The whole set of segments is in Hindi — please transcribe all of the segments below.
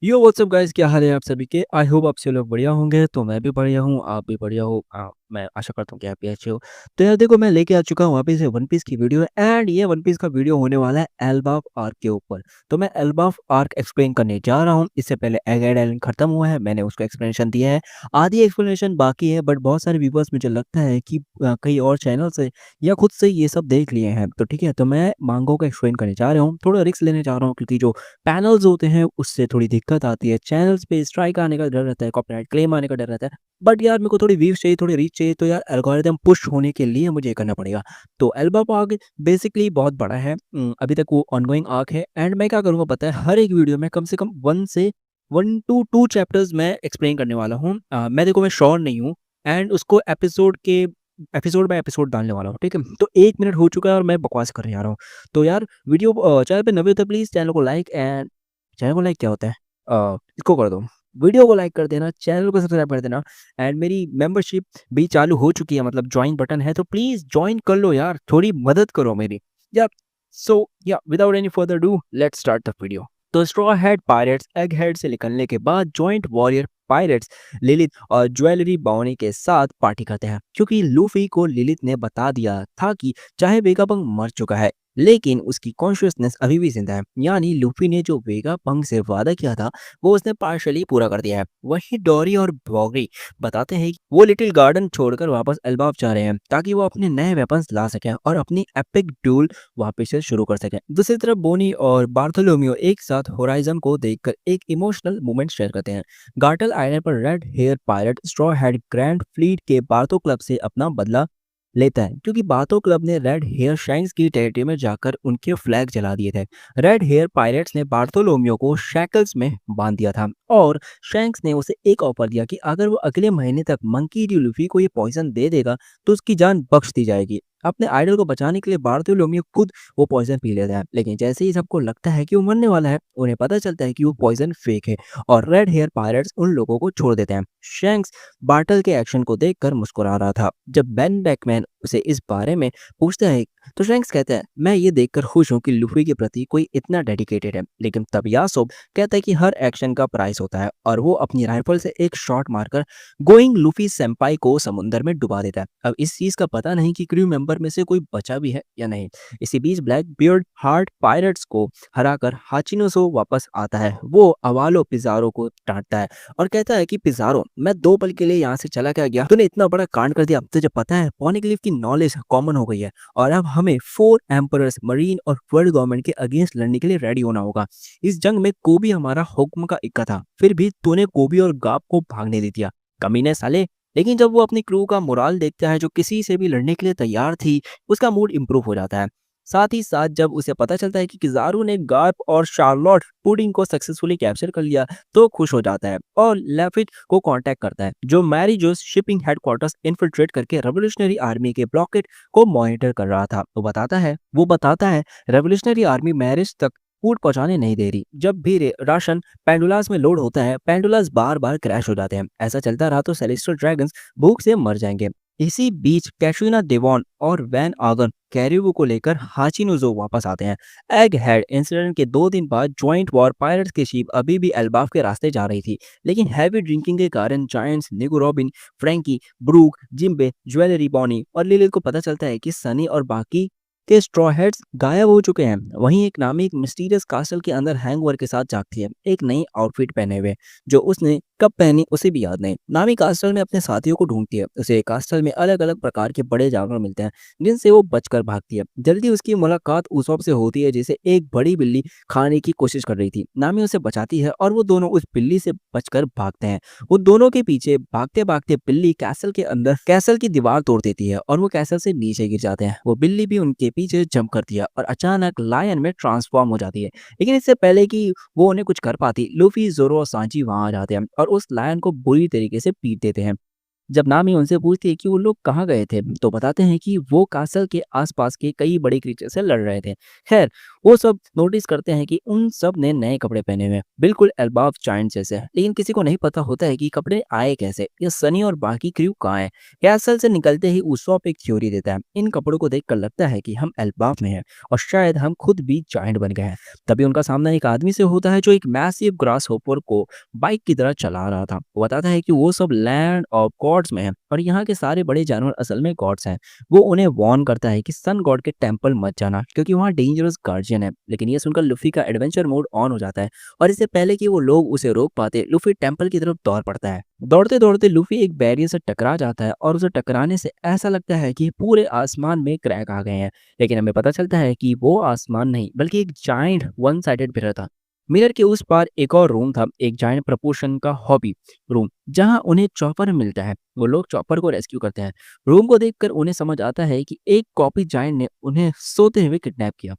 यो व्हाट्सअप गाइस, क्या हाल है आप सभी के। आई होप आप सभी लोग बढ़िया होंगे। तो मैं भी बढ़िया हूँ, आप भी बढ़िया हो। मैं आशा करता हूँ कि आप भी अच्छे हो। तो यार देखो, मैं लेके आ चुका हूँ वापस से वन पीस की वीडियो एंड ये वन पीस का वीडियो होने वाला है एल्बाफ आर्क के ऊपर। तो मैं एल्बाफ आर्क एक्सप्लेन करने जा रहा हूँ। इससे पहले एगाइड आइलैंड खत्म हुआ है, मैंने उसको एक्सप्लेनेशन दिया है। आधी एक्सप्लेनेशन बाकी है, बट बहुत सारे व्यूवर्स मुझे लगता है कि कई और चैनल से या खुद से ये सब देख लिए हैं। तो ठीक है, तो मैं मांगो को एक्सप्लेन करने जा रहा हूँ। थोड़ा रिस्क लेने जा रहा हूँ क्योंकि जो पैनल्स होते हैं उससे थोड़ी दिक्कत आती है। चैनल्स पे स्ट्राइक आने का डर रहता है, कॉपीराइट क्लेम आने का डर रहता है। बट यार मेरे को थोड़ी व्यूज चाहिए, थोड़ी रीच चाहिए, तो यार एल्गोरिदम पुश होने के लिए मुझे ये करना पड़ेगा। तो एल्बम आर्क बेसिकली बहुत बड़ा है। अभी तक वो ऑनगोइंग आर्क है एंड मैं क्या करूँगा पता है, हर एक वीडियो में कम से कम 1 to 2 चैप्टर्स मैं एक्सप्लेन करने वाला हूँ। मैं श्योर नहीं हूँ एंड उसको एपिसोड बाय एपिसोड डालने वाला हूँ। ठीक है, तो 1 मिनट हो चुका है और मैं बकवास करने जा रहा हूँ। तो यार वीडियो चैनल पे नए हो तो प्लीज़ चैनल को लाइक एंड चैनल को लाइक क्या होता है? इसको कर दो। वीडियो को लाइक कर देना, चैनल को सब्सक्राइब कर देना एंड मेरी मेंबरशिप भी चालू हो चुकी है, मतलब जॉइन बटन है, तो प्लीज़ जॉइन कर लो यार, थोड़ी मदद करो मेरी। या without any further do let's start the video. तो straw hat pirates Egghead से निकलने के बाद जॉइंट वॉरियर पायरेट्स लिलिथ और ज्वेलरी बाउनी के साथ पार्टी करते हैं, क्योंकि लूफी को लिलिथ ने बता दिया था कि चाहे वेगापंग मर चुका है लेकिन उसकी कॉन्शियसनेस अभी भी जिंदा है। यानी लूफी ने जो वेगापंग से वादा किया था वो उसने पार्शली पूरा कर दिया है। वहीं डोरी और बॉगरी बताते हैं कि वो लिटिल गार्डन छोड़कर वापस एल्बाफ जा रहे हैं ताकि वो अपने नए वेपन्स ला सकें और अपनी एपिक ड्यूल वापस से शुरू कर सकें। दूसरी तरफ बोनी और बार्थोलोमियो एक साथ होराइजन को देखकर एक इमोशनल मोमेंट शेयर करते हैं। गार्टल आइलैंड पर red hair pirate straw hat grand fleet के बार्थो क्लब से अपना बदला लेता है, क्योंकि बार्थो क्लब ने रेड हेयर शैंक्स की टेरिटरी में जाकर उनके फ्लैग जला दिए थे। रेड हेयर पायरेट्स ने बार्थोलोमियो को शैकल्स में बांध दिया था और शैंक्स ने उसे एक ऑफर दिया कि अगर वो अगले महीने तक मंकी डी लूफी को ये पॉइजन दे देगा तो उसकी जान बख्श दी जाएगी। अपने आइडल को बचाने के लिए बार्थोलोमियो खुद वो पॉइजन पी लेता है, लेकिन जैसे ही सबको लगता है कि वो मरने वाला है, उन्हें पता चलता है कि वो पॉइजन फेक है और रेड हेयर पायरेट्स उन लोगों को छोड़ देते हैं। शैंक्स बार्टल के एक्शन को देखकर मुस्कुरा रहा था। जब बेन बैकमैन उसे इस बारे में पूछता है तो शैंक्स कहता है, मैं ये देखकर खुश हूँ कि लूफी के प्रति कोई इतना डेडिकेटेड है। लेकिन तब यासोब कहता है कि हर एक्शन का प्राइस होता है और वो अपनी राइफल से एक शॉट मारकर गोइंग लूफी सेंपाई को समुंदर में डुबा देता है। अब इस चीज का पता नहीं कि क्रू मेंबर में से कोई बचा भी है या नहीं। इसी बीच ब्लैक बियर्ड हार्ट पायरेट्स को हराकर हाचिनोसो वापस आता है। वो अवालो पिजारो को डांटता है और कहता है कि पिजारो, मैं 2 पल के लिए यहाँ से चला क्या गया, तूने इतना बड़ा कांड कर दिया। अब तुझे पता है पॉनिग्लिफ की नॉलेज कॉमन हो गई है और अब हमें 4 एम्परर्स मरीन और वर्ल्ड गवर्नमेंट के अगेंस्ट लड़ने के लिए रेडी होना होगा। इस जंग में कोबी हमारा हुक्म का इक्का था, फिर भी तूने कोबी और गाप को भागने दे दिया, कमीने साले। लेकिन जब वो अपनी क्रू का मोराल देखता है जो किसी से भी लड़ने के लिए तैयार थी, उसका मूड इंप्रूव हो जाता है। साथ ही साथ जब उसे पता चलता है कि किजारू ने गार्प और शार्लोट पुडिंग को सक्सेसफुली कैप्चर कर लिया, तो खुश हो जाता है और लेफिट को कांटेक्ट करता है, जो मैरी जोस शिपिंग हेडक्वार्टर्स इन्फिल्ट्रेट करके रेवोल्यूशनरी आर्मी के ब्लॉकेट को मॉनिटर कर रहा था। वो बताता है रेवोल्यूशनरी आर्मी मैरिज तक फूड पहुंचाने नहीं दे रही। जब भी राशन पेंडुलास में लोड होता है, पेंडुलास बार बार क्रैश हो जाते हैं। ऐसा चलता रहा तो सेलेस्टियल ड्रैगन्स भूख से मर जाएंगे। इसी बीच कैटरीना डेवॉन और वैन आगन कैरिबो को लेकर हाचिनोजो वापस आते हैं। एग हेड इंसिडेंट के 2 दिन बाद जॉइंट वॉर पायरेट्स की शिप अभी भी एल्बाफ के रास्ते जा रही थी, लेकिन हैवी ड्रिंकिंग के कारण giants Nico Robin, Franky, Brook, Jinbe, Jewelry Bonney और लिलिथ को पता चलता है कि सनी और बाकी के स्ट्रॉ हेड्स गायब हो चुके हैं। वहीं एक नामी एक मिस्टीरियस कास्टल के अंदर हैंगओवर के साथ जागती है, एक नई आउटफिट पहने हुए, जो उसने कब पहनी उसे भी याद नहीं। नामी कास्टल में अपने साथियों को ढूंढती है। उसे कास्टल में अलग अलग प्रकार के बड़े जानवर मिलते हैं जिनसे वो बचकर भागती है। जल्दी उसकी मुलाकात उसॉप से होती है, जिसे एक बड़ी बिल्ली खाने की कोशिश कर रही थी। नामी उसे बचाती है और वो दोनों उस बिल्ली से बचकर भागते हैं। वो दोनों के पीछे भागते भागते बिल्ली कैसल के अंदर कैसल की दीवार तोड़ देती है और वो कैसल से नीचे गिर जाते हैं। वो बिल्ली भी उनके पीछे जंप करती है और अचानक लायन में ट्रांसफॉर्म हो जाती है। लेकिन इससे पहले कि वो उन्हें कुछ कर पाती, लूफी, जोरो और सांची वहां आ जाते हैं और उस लायन को बुरी तरीके से पीट देते हैं। जब नामी उनसे पूछती है कि वो लोग कहाँ गए थे, तो बताते हैं कि वो कासल के आसपास के कई बड़े क्रीचर से लड़ रहे थे। खैर, वो सब नोटिस करते हैं कि उन सब ने नए कपड़े पहने हुए हैं, बिल्कुल एल्बाफ जायंट जैसे हैं। लेकिन किसी को नहीं पता होता है कि कपड़े आए कैसे या सनी और बाकी क्रू कहाँ हैं। कैसल से निकलते ही उसॉप एक थ्योरी देता है, इन कपड़ों को देखकर लगता है कि हम एल्बाफ में हैं और शायद हम खुद भी जायंट बन गए हैं। तभी उनका सामना एक आदमी से होता है जो एक मैसिव ग्रास होपर को बाइक की तरह चला रहा था। वो बताता है कि वो सब लैंड ऑफ गॉड्स में है और यहाँ के सारे बड़े जानवर असल में गॉड्स हैं। वो उन्हें वार्न करता है कि सन गॉड के टेंपल मत जाना क्योंकि वहाँ डेंजरस गार्जियन है। लेकिन ये सुनकर लूफी का एडवेंचर मोड ऑन हो जाता है और इससे पहले कि वो लोग उसे रोक पाते, लूफी टेंपल की तरफ दौड़ पड़ता है। दौड़ते दौड़ते लूफी एक बैरियर से टकरा जाता है और उसे टकराने से ऐसा लगता है कि पूरे आसमान में क्रैक आ गए हैं। लेकिन हमें पता चलता है कि वो आसमान नहीं बल्कि एक जाइंट वन साइडेड मिरर था। मिरर के उस पार एक और रूम था, एक जाइंट प्रपोर्शन का हॉबी रूम, जहां उन्हें चॉपर मिलता है। वो लोग चॉपर को रेस्क्यू करते हैं। रूम को देखकर उन्हें समझ आता है कि एक कॉपी जाइंट ने उन्हें सोते हुए किडनैप किया,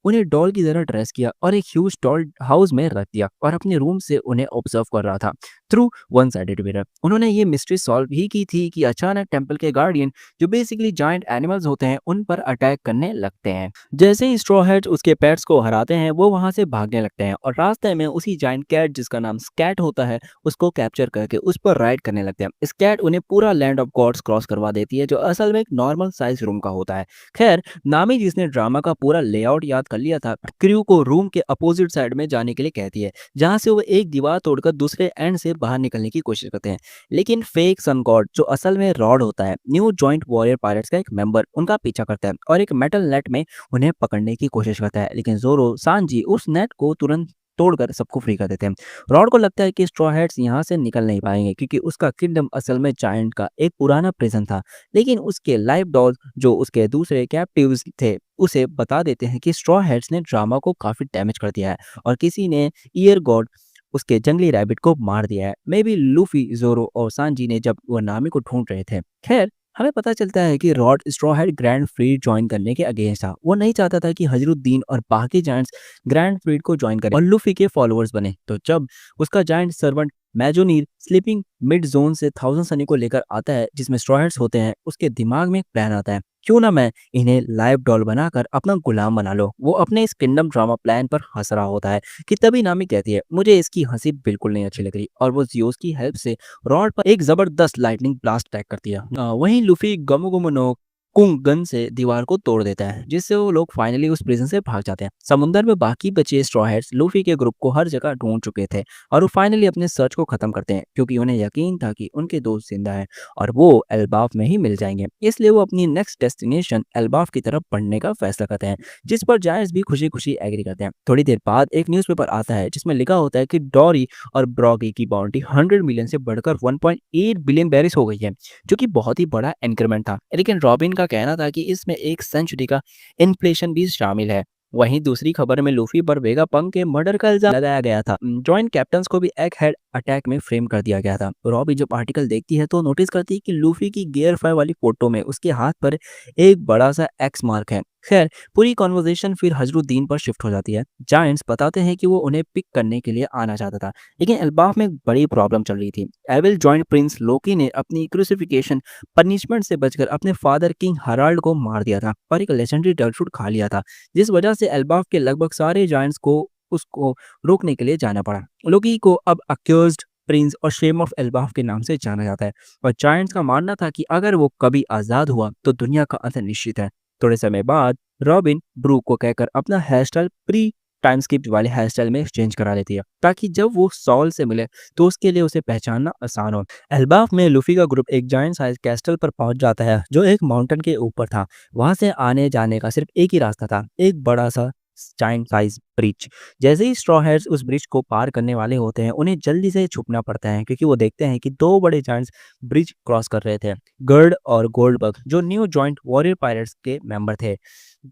उन्हें डॉल की तरह ड्रेस किया और एक ह्यूज डॉल हाउस में रख दिया और अपने रूम से उन्हें ऑब्जर्व कर रहा था थ्रू वन साइडेड मिरर। उन्होंने ये मिस्ट्री सॉल्व ही की थी कि अचानक टेंपल के गार्डियन, जो बेसिकली जायंट एनिमल्स होते हैं, उन पर अटैक करने लगते हैं। जैसे ही स्ट्रॉ हैट्स उसके पेट्स को हराते हैं, वो वहां से भागने लगते हैं और रास्ते में उसी जायंट कैट, जिसका नाम स्कैट होता है, उसको कैप्चर करके उस पर राइड करने लगते हैं। स्कैट उन्हें पूरा लैंड ऑफ गॉड्स क्रॉस करवा देती है, जो असल में एक नॉर्मल साइज रूम का होता है। खैर, नामी, जिसने ड्रामा का पूरा लेआउट याद कर लिया था, क्रू को रूम के अपोजिट साइड में जाने के लिए कहती है, जहां से वो एक दीवार तोड़कर दूसरे एंड से बाहर निकलने की कोशिश करते हैं। लेकिन फेक सन गॉड, जो असल में रॉड होता है, न्यू जॉइंट वॉरियर पायरेट्स का एक मेंबर, उनका पीछा करता है और एक मेटल नेट में उन्हें पकड़ने की कोशिश करता है। लेकिन जोरो सांजी उस नेट को तुरंत तोड़कर सबको फ्री कर देते हैं। रॉड को लगता है कि स्ट्रॉ हैट्स यहाँ से निकल नहीं पाएंगे क्योंकि उसका किंगडम असल में जायंट का एक पुराना प्रिजन था। लेकिन उसके लाइफ डॉल, जो उसके दूसरे कैप्टिव्स थे, उसे बता देते हैं कि स्ट्रॉ हैट्स ने ड्रामा को काफी डैमेज कर दिया है और किसी ने ईयर गॉड, उसके जंगली रैबिट को मार दिया है। मे बी लूफी, जोरो और सांजी ने जब वो नामी को ढूंढ रहे थे। खैर, हमें पता चलता है कि rod straw hat grand fleet join करने के अगेंस्ट था। वो नहीं चाहता था कि हजरुद्दीन और बाकी जायंट्स ग्रैंड फ्लीट को ज्वाइन करें और लूफी के फॉलोअर्स बने। तो जब उसका जायंट सर्वेंट मैजोनीर स्लीपिंग मिड जोन से थाउजेंड सनी को लेकर आता है, जिसमें स्ट्रॉ हैट्स होते हैं, उसके दिमाग में एक प्लान आता है, क्यों ना मैं इन्हें लाइव डॉल बनाकर अपना गुलाम बना लो। वो अपने इस किंगडम ड्रामा प्लान पर हंस रहा होता है कि तभी नामी कहती है, मुझे इसकी हंसी बिल्कुल नहीं अच्छी लग रही, और वो जियोस की हेल्प से रॉड पर एक जबरदस्त लाइटनिंग ब्लास्ट अटैक करती है। वहीं लूफी गमो गमो नो कुंग गन से दीवार को तोड़ देता है, जिससे वो लोग फाइनली उस प्रिजन से भाग जाते हैं। समुंदर में बाकी बचे स्ट्रॉ हैट्स लूफी के ग्रुप को हर जगह ढूंढ चुके थे और वो फाइनली अपने सर्च को खत्म करते हैं क्योंकि उन्हें यकीन था कि उनके दोस्त जिंदा हैं और वो एल्बाफ में ही मिल जाएंगे। इसलिए वो अपनी नेक्स्ट डेस्टिनेशन एल्बाफ की तरफ बढ़ने का फैसला करते हैं, जिस पर जायंट्स भी खुशी खुशी एग्री करते हैं। थोड़ी देर बाद एक न्यूज़पेपर आता है जिसमें लिखा होता है कि डॉरी और ब्रॉगी की बाउंड्री 100 मिलियन से बढ़कर 1.8 बिलियन बैरिस हो गई है, जो कि बहुत ही बड़ा इंक्रीमेंट था। लेकिन रॉबिन का कहना था कि इसमें एक सेंचुरी का इन्फ्लेशन भी शामिल है। वहीं दूसरी खबर में लूफी पर वेगापंक के मर्डर का इल्जाम लगाया गया था। जॉइंट कैप्टन्स को भी एक हेड अटैक में फ्रेम कर दिया गया था। रॉबी जब आर्टिकल देखती है तो नोटिस करती है कि लूफी की गियर 5 वाली फोटो में उसके हाथ पर एक बड़ा सा एक्स मार्क है। खैर, पूरी कॉन्वर्जेशन फिर हजरुद्दीन पर शिफ्ट हो जाती है। जायंट्स बताते हैं कि वो उन्हें पिक करने के लिए आना चाहता था, लेकिन एल्बाफ में एक बड़ी प्रॉब्लम चल रही थी। एविल जॉइंट प्रिंस लोकी ने अपनी क्रूसिफिकेशन पनिशमेंट से बचकर अपने फादर किंग हराल्ड को मार दिया था और एक लेजेंडरी डर्टफुट खा लिया था, जिस वजह से एल्बाफ के लगभग सारे जायंट्स को उसको रोकने के लिए जाना पड़ा। लोकी को अब अक्यूज्ड प्रिंस और शेम ऑफ एल्बाफ के नाम से जाना जाता है और जायंट्स का मानना था कि अगर वो कभी आजाद हुआ तो दुनिया का अंत निश्चित है। थोड़े समय बाद रॉबिन ब्रूक को कहकर अपना hairstyle pre time skip वाले हेयर स्टाइल में एक्सचेंज करा लेती है, ताकि जब वो सॉल से मिले तो उसके लिए उसे पहचानना आसान हो। एल्बाफ में लूफी का ग्रुप एक जायंट साइज कैस्टल पर पहुंच जाता है, जो एक माउंटेन के ऊपर था। वहां से आने जाने का सिर्फ एक ही रास्ता था, एक बड़ा सा जायंट साइज ब्रिज। जैसे ही स्ट्रॉ हैट्स उस ब्रिज को पार करने वाले होते हैं, उन्हें जल्दी से छुपना पड़ता है क्योंकि वो देखते हैं कि दो बड़े जायंट्स ब्रिज क्रॉस कर रहे थे, गर्ड और गोल्डबर्ग, जो न्यू जॉइंट वॉरियर पायरेट्स के मेंबर थे।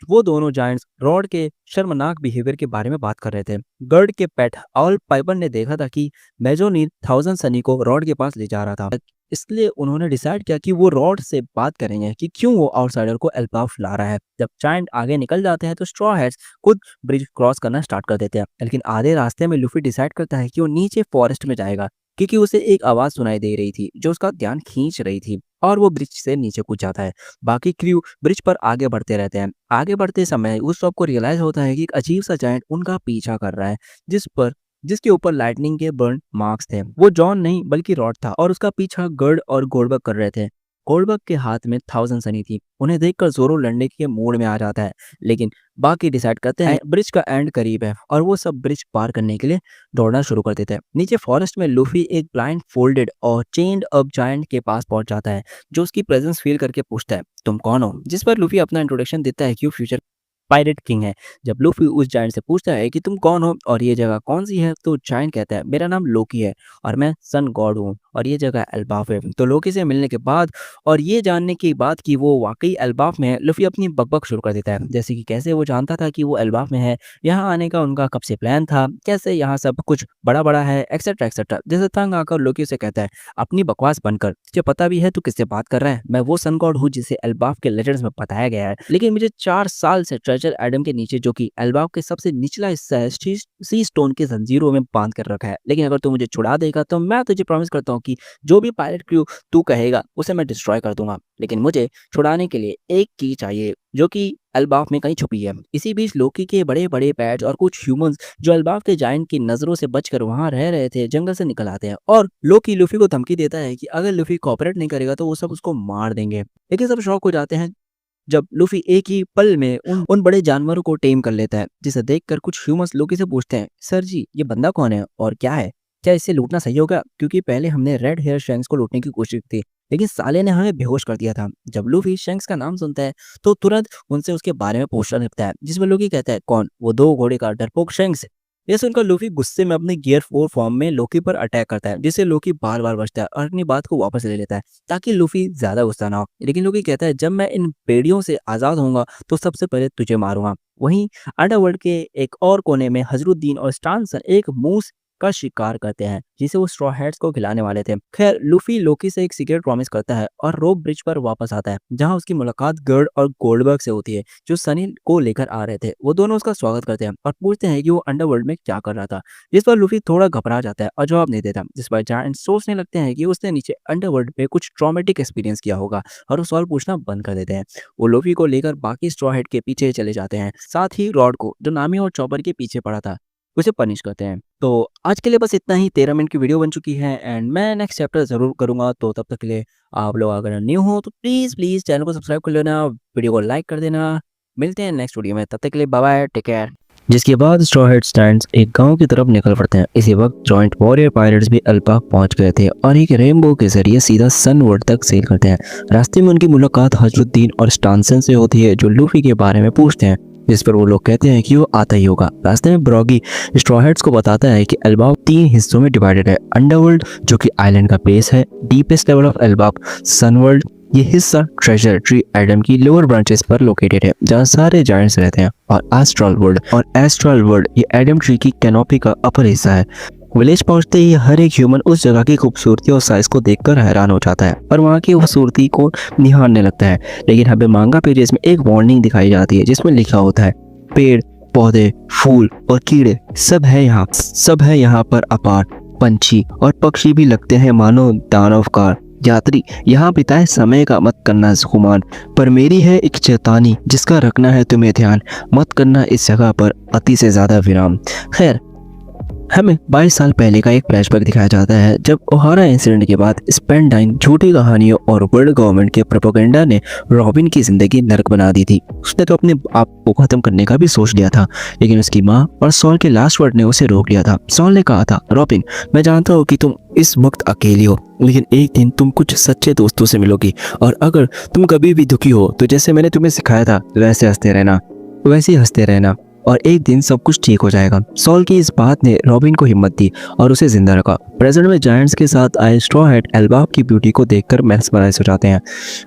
वो दोनों जायंट्स रॉड के शर्मनाक बिहेवियर के बारे में बात कर रहे थे। गर्ड के पेट ऑल पाइपर ने देखा था कि मेजोनीर थाउजेंड सनी को रॉड के पास ले जा रहा था, इसलिए उन्होंने डिसाइड किया कि वो रॉड से बात करेंगे कि क्यों वो आउटसाइडर को एल्बाफ ला रहा है। जब जायंट आगे निकल जाते हैं तो स्ट्रॉ हैट्स खुद ब्रिज क्रॉस करना स्टार्ट कर देते हैं, लेकिन आधे रास्ते में लूफी डिसाइड करता है कि वो नीचे फॉरेस्ट में जाएगा। क्योंकि उसे एक आवाज़ सुनाई दे रही थी जो उसका ध्यान खींच रही थी और वो ब्रिज से नीचे कूद जाता है। बाकी क्रू ब्रिज पर आगे बढ़ते रहते हैं। आगे बढ़ते समय उस सबको रियलाइज होता है कि एक अजीब सा जायंट उनका पीछा कर रहा है, जिसके ऊपर लाइटनिंग के बर्न मार्क्स थे। वो जॉन नहीं बल्कि रॉड था और उसका पीछा गर्ड और गोल्डबर्ग कर रहे थे। गोल्डबर्ग के हाथ में थाउजेंड सनी थी। उन्हें देखकर जोरो लड़ने के मूड में आ जाता है, लेकिन बाकी डिसाइड करते हैं ब्रिज का एंड करीब है और वो सब ब्रिज पार करने के लिए दौड़ना शुरू कर देते हैं। नीचे फॉरेस्ट में लूफी एक ब्लाइंड फोल्डेड और चेन्ड अप जायंट के पास पहुंच जाता है, जो उसकी प्रेजेंस फील करके पूछता है तुम कौन हो, जिस पर लूफी अपना इंट्रोडक्शन देता है कि वो फ्यूचर पायरेट किंग है। जब लूफी उस जायंट से पूछता है कि तुम कौन हो और ये जगह कौन सी है, तो जायंट कहता है मेरा नाम लोकी है और मैं सन गॉड हूँ और ये जगह एल्बाफ है। तो लोकी से मिलने के बाद और ये जानने की बात कि वो वाकई एल्बाफ में है, लूफी अपनी बकबक शुरू कर देता है, जैसे कि कैसे वो जानता था कि वो एल्बाफ में है, यहाँ आने का उनका कब से प्लान था, कैसे यहाँ सब कुछ बड़ा बड़ा है, एक्सेट्रा एक्सेट्रा। जैसे तंग आकर लोकी से कहता है अपनी बकवास बनकर, तुझे पता भी है तू किससे बात कर रहा है, मैं वो सन गॉड हूँ जिसे एल्बाफ के लेजेंड्स में बताया गया है, लेकिन मुझे 4 साल से ट्रेजर एडम के नीचे, जो कि एल्बाफ के सबसे निचला हिस्सा है, सी स्टोन के जंजीरों में बांध कर रखा है। लेकिन अगर तू मुझे छुड़ा देगा तो मैं तुझे प्रॉमिस करता हूँ कि जो भी पायलट क्रू तू कहेगा उसे मैं डिस्ट्रॉय कर दूंगा, लेकिन मुझे छुड़ाने के लिए एक की चाहिए जो कि एल्बाफ में कहीं छुपी है। इसी बीच लोकी के बड़े बड़े पैड्स और कुछ ह्यूमंस जो एल्बाफ के जायंट की नजरों से बचकर वहां रह रहे थे, जंगल से निकल आते हैं और लोकी लूफी को धमकी देता है कि अगर लूफी कोऑपरेट नहीं करेगा तो वो सब उसको मार देंगे। लेकिन सब शॉक हो जाते हैं जब लूफी एक ही पल में उन बड़े जानवरों को टेम कर लेता है, जिसे देखकर कुछ ह्यूमंस लोकी से पूछते हैं सर जी ये बंदा कौन है और क्या है, क्या इसे लूटना सही होगा, क्योंकि पहले हमने रेड हेयर शैंक्स को लूटने की कोशिश की लेकिन साले ने हमें बेहोश कर दिया था। जब लूफी शैंक्स का नाम सुनता है तो तुरंत उनसे उसके बारे में पूछना लगता है, जिसमें लोकी कहता है कौन, वो 2 घोड़े का डरपोक शैंक्स। ये सुनकर लूफी गुस्से में अपने गियर 4 फॉर्म में लोकी पर अटैक करता है, जिससे लोकी बार बार बचता है और अपनी बात को वापस ले लेता है ताकि लूफी ज्यादा गुस्सा ना हो। लेकिन लोकी कहता है जब मैं इन बेड़ियों से आजाद होऊंगा तो सबसे पहले तुझे मारूंगा। वहीं अंडरवर्ल्ड के एक और कोने में हजरुद्दीन और स्टानसन एक मूस का शिकार करते हैं जिसे वो स्ट्रॉ हैट्स को खिलाने वाले थे। खैर लूफी लोकी से एक सीक्रेट प्रॉमिस करता है और रोप ब्रिज पर वापस आता है, जहां उसकी मुलाकात गर्ड और गोल्डबर्ग से होती है जो सनी को लेकर आ रहे थे। वो दोनों उसका स्वागत करते हैं और पूछते हैं कि वो अंडरवर्ल्ड में क्या कर रहा था, जिस पर लूफी थोड़ा घबरा जाता है और जवाब नहीं देता, जिस पर जायंट सोचने लगते हैं कि उसने नीचे अंडरवर्ल्ड में कुछ ट्रॉमेटिक एक्सपीरियंस किया होगा और वो सवाल पूछना बंद कर देते हैं। वो लूफी को लेकर बाकी स्ट्रॉ हैट के पीछे चले जाते हैं, साथ ही रॉड को जो नामी और चॉपर के पीछे पड़ा था उसे पनिश करते हैं। तो आज के लिए बस इतना ही, 13 मिनट की वीडियो बन चुकी है एंड मैं नेक्स्ट चैप्टर जरूर करूंगा। तो तब तक के लिए आप लोग अगर न्यू हो तो प्लीज प्लीज चैनल को सब्सक्राइब कर लेना, वीडियो को लाइक कर देना। मिलते हैं नेक्स्ट वीडियो में, तब तक के लिए बाय बाय, टेक केयर। जिसके बाद स्ट्रॉ हैट स्टैंड्स एक गांव की तरफ निकल पड़ते हैं। इसी वक्त जॉइंट वॉरियर पायरेट्स भी एल्बाफ पहुंच गए थे और एक रेनबो के जरिए सीधा सनवर्ल्ड तक सेल करते हैं। रास्ते में उनकी मुलाकात हजरुद्दीन और स्टानसन से होती है जो लूफी के बारे में पूछते हैं, जिस पर वो लोग कहते हैं कि वो आता ही होगा। रास्ते में ब्रॉगी स्ट्रॉ हैट्स को बताता है कि एल्बाफ 3 हिस्सों में डिवाइडेड है, अंडरवर्ल्ड जो कि आइलैंड का बेस है, डीपेस्ट लेवल ऑफ एल्बाफ सनवर्ल्ड, ये हिस्सा ट्रेजर ट्री एडम की लोअर ब्रांचेस पर लोकेटेड है जहाँ सारे जायंट्स रहते हैं, और एस्ट्रल वर्ल्ड ये एडम ट्री की कैनोपी का अपर हिस्सा है। विलेज पहुंचते ही हर एक ह्यूमन उस जगह की खूबसूरती और साइज को देखकर हैरान हो जाता है और वहाँ की खूबसूरती को निहारने लगता है। लेकिन हमें मांगा पेजेस में एक वार्निंग दिखाई जाती है जिसमें लिखा होता है पेड़ पौधे फूल और कीड़े सब है यहाँ पर अपार, पंछी और पक्षी भी लगते हैं मानो दानवकार। यात्री यहाँ बिताए समय का मत करना गुमान, पर मेरी है एक चेतावनी जिसका रखना है तुम्हें ध्यान, मत करना इस जगह पर अति से ज्यादा विराम। खैर हमें 22 साल पहले का एक फ्लैशबैक दिखाया जाता है जब ओहारा इंसिडेंट के बाद स्पेंडाइन झूठी कहानियों और वर्ल्ड गवर्नमेंट के प्रोपेगेंडा ने रॉबिन की जिंदगी नरक बना दी थी। उसने तो अपने आप को खत्म करने का भी सोच लिया था, लेकिन उसकी माँ और सॉल के लास्ट वर्ड ने उसे रोक लिया था। सॉल ने कहा था रॉबिन मैं जानता हूँ कि तुम इस वक्त अकेली हो, लेकिन एक दिन तुम कुछ सच्चे दोस्तों से मिलोगी और अगर तुम कभी भी दुखी हो तो जैसे मैंने तुम्हें सिखाया था वैसे हंसते रहना और एक दिन सब कुछ ठीक हो जाएगा। सॉल की इस बात ने रॉबिन को हिम्मत दी और उसे जिंदा रखा। प्रेजेंट में जायंट्स के साथ आए स्ट्रॉ हैट एल्बाफ की ब्यूटी को देखकर मैस्मराइज हो जाते हैं।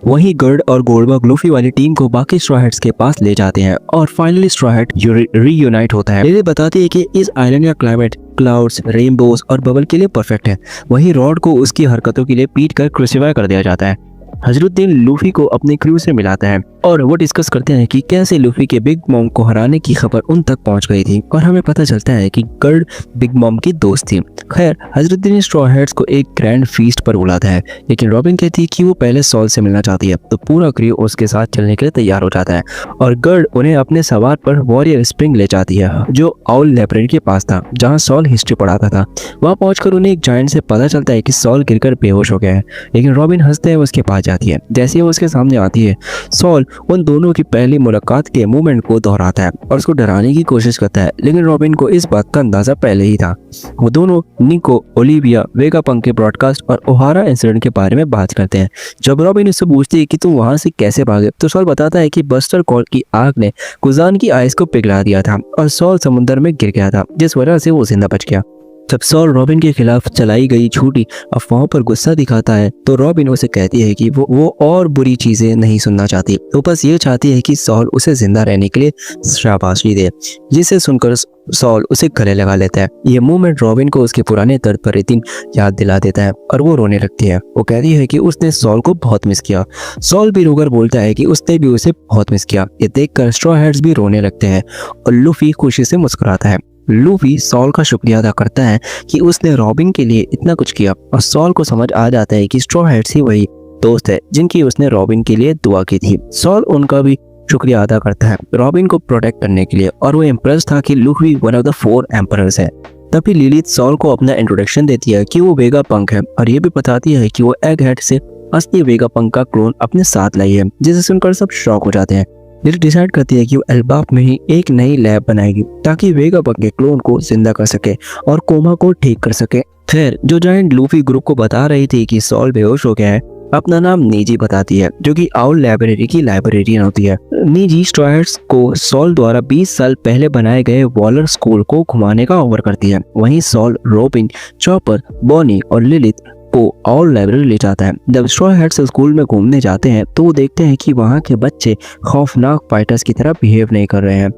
वहीं गर्ड और गोल्डबर्ग लूफी वाली टीम को बाकी स्ट्रॉ हैट्स के पास ले जाते हैं और फाइनली स्ट्रॉ हैट रीयूनाइट होता है। ये बताते हैं कि इस आइलैंड का क्लाइमेट क्लाउड्स, रेनबोस और बबल के लिए परफेक्ट है। वहीं रॉड को उसकी हरकतों के लिए पीट कर क्रूसिफाई कर दिया जाता है। हजरुद्दीन लूफी को अपने क्रू से मिलाता है और वो डिस्कस करते हैं कि कैसे लूफी के बिग मॉम को हराने की खबर उन तक पहुंच गई थी और हमें पता चलता है कि गर्ड बिग मॉम की दोस्त थी। खैर हजरुद्दीन स्ट्रॉ हैट्स को एक ग्रैंड फीस्ट पर बुलाता है, लेकिन रॉबिन कहती है कि वो पहले सॉल से मिलना चाहती है, तो पूरा क्रू उसके साथ चलने के लिए तैयार हो जाता है और गर्ड उन्हें अपने सवार पर वॉरियर स्प्रिंग ले जाती है जो आउल लाइब्रेरी के पास था जहाँ सॉल हिस्ट्री पढ़ाता था। वहाँ पहुंचकर उन्हें एक जायंट से पता चलता है कि सॉल गिरकर बेहोश हो गया है, लेकिन रॉबिन हंसते हुए उसके पास जाती है। जैसे ही वो उसके सामने आती है, सॉल उन दोनों की पहली मुलाकात के मूवमेंट को दोहराता है और उसको डराने की कोशिश करता है, लेकिन रॉबिन को इस बात का अंदाजा पहले ही था। वो दोनों निको, ओलिविया, वेगापंक के ब्रॉडकास्ट और ओहारा इंसिडेंट के बारे में बात करते हैं। जब रॉबिन उससे पूछती है कि तुम वहां से कैसे भागे, तो सॉल बताता है कि बस्टर कॉल की आग ने कुजान की आइस को पिघला दिया था और सॉल समुद्र में गिर गया था, जिस वजह से वो जिंदा बच गया। जब सॉल रॉबिन के खिलाफ चलाई गई झूठी अफवाहों पर गुस्सा दिखाता है तो रॉबिन उसे कहती है कि वो और बुरी चीजें नहीं सुनना चाहती, वो बस ये चाहती है कि सॉल उसे जिंदा रहने के लिए शाबाशी दे, जिसे सुनकर सॉल उसे गले लगा लेता है। ये मूवमेंट रॉबिन को उसके पुराने दर्द भरे दिन याद दिला देता है और वो रोने लगती है। वो कहती है कि उसने सॉल को बहुत मिस किया। सॉल भी रोकर बोलता है कि उसने भी उसे बहुत मिस किया। ये देखकर स्ट्रॉ हैट्स भी रोने लगते हैं और लूफी खुशी से मुस्कुराता है। लूफी सॉल का शुक्रिया अदा करता है कि उसने रॉबिन के लिए इतना कुछ किया और सॉल को समझ आ जाता है कि स्ट्रॉ हैट्स ही वही दोस्त है जिनकी उसने रॉबिन के लिए दुआ की थी। सॉल उनका भी शुक्रिया अदा करता है रॉबिन को प्रोटेक्ट करने के लिए और वो इम्प्रेस था कि Luffy one of the 4 emperors है। तभी लिलिथ सॉल को अपना इंट्रोडक्शन देती है कि वो वेगापंक है और ये भी बताती है कि वो एगहेड से असली वेगापंक का क्लोन अपने साथ लाई है, जिसे सुनकर सब शॉक हो जाते हैं। लिलिथ डिसाइड करती है कि वो एल्बाफ में ही एक नई लैब बनाएगी ताकि वेगापंक के क्लोन को जिंदा कर सके और कोमा को ठीक कर सके। फिर जो जायंट लूफी ग्रुप को बता रही थी कि सॉल बेहोश हो गया है, अपना नाम नीजी बताती है, जो कि आउल लाइब्रेरी की लाइब्रेरियन होती है। नीजी स्ट्रॉ हैट्स को सॉल द्वारा 20 साल पहले बनाए गए वॉलर स्कूल को घुमाने का ऑफर करती है। वहीं सॉल रॉबिन, चॉपर, बॉनी और लिलिथ को आउल लाइब्रेरी ले जाता है। जब स्ट्रॉ हैट्स स्कूल में घूमने जाते हैं तो वो देखते हैं कि वहाँ के बच्चे खौफनाक फाइटर्स की तरह बिहेव नहीं कर रहे हैं,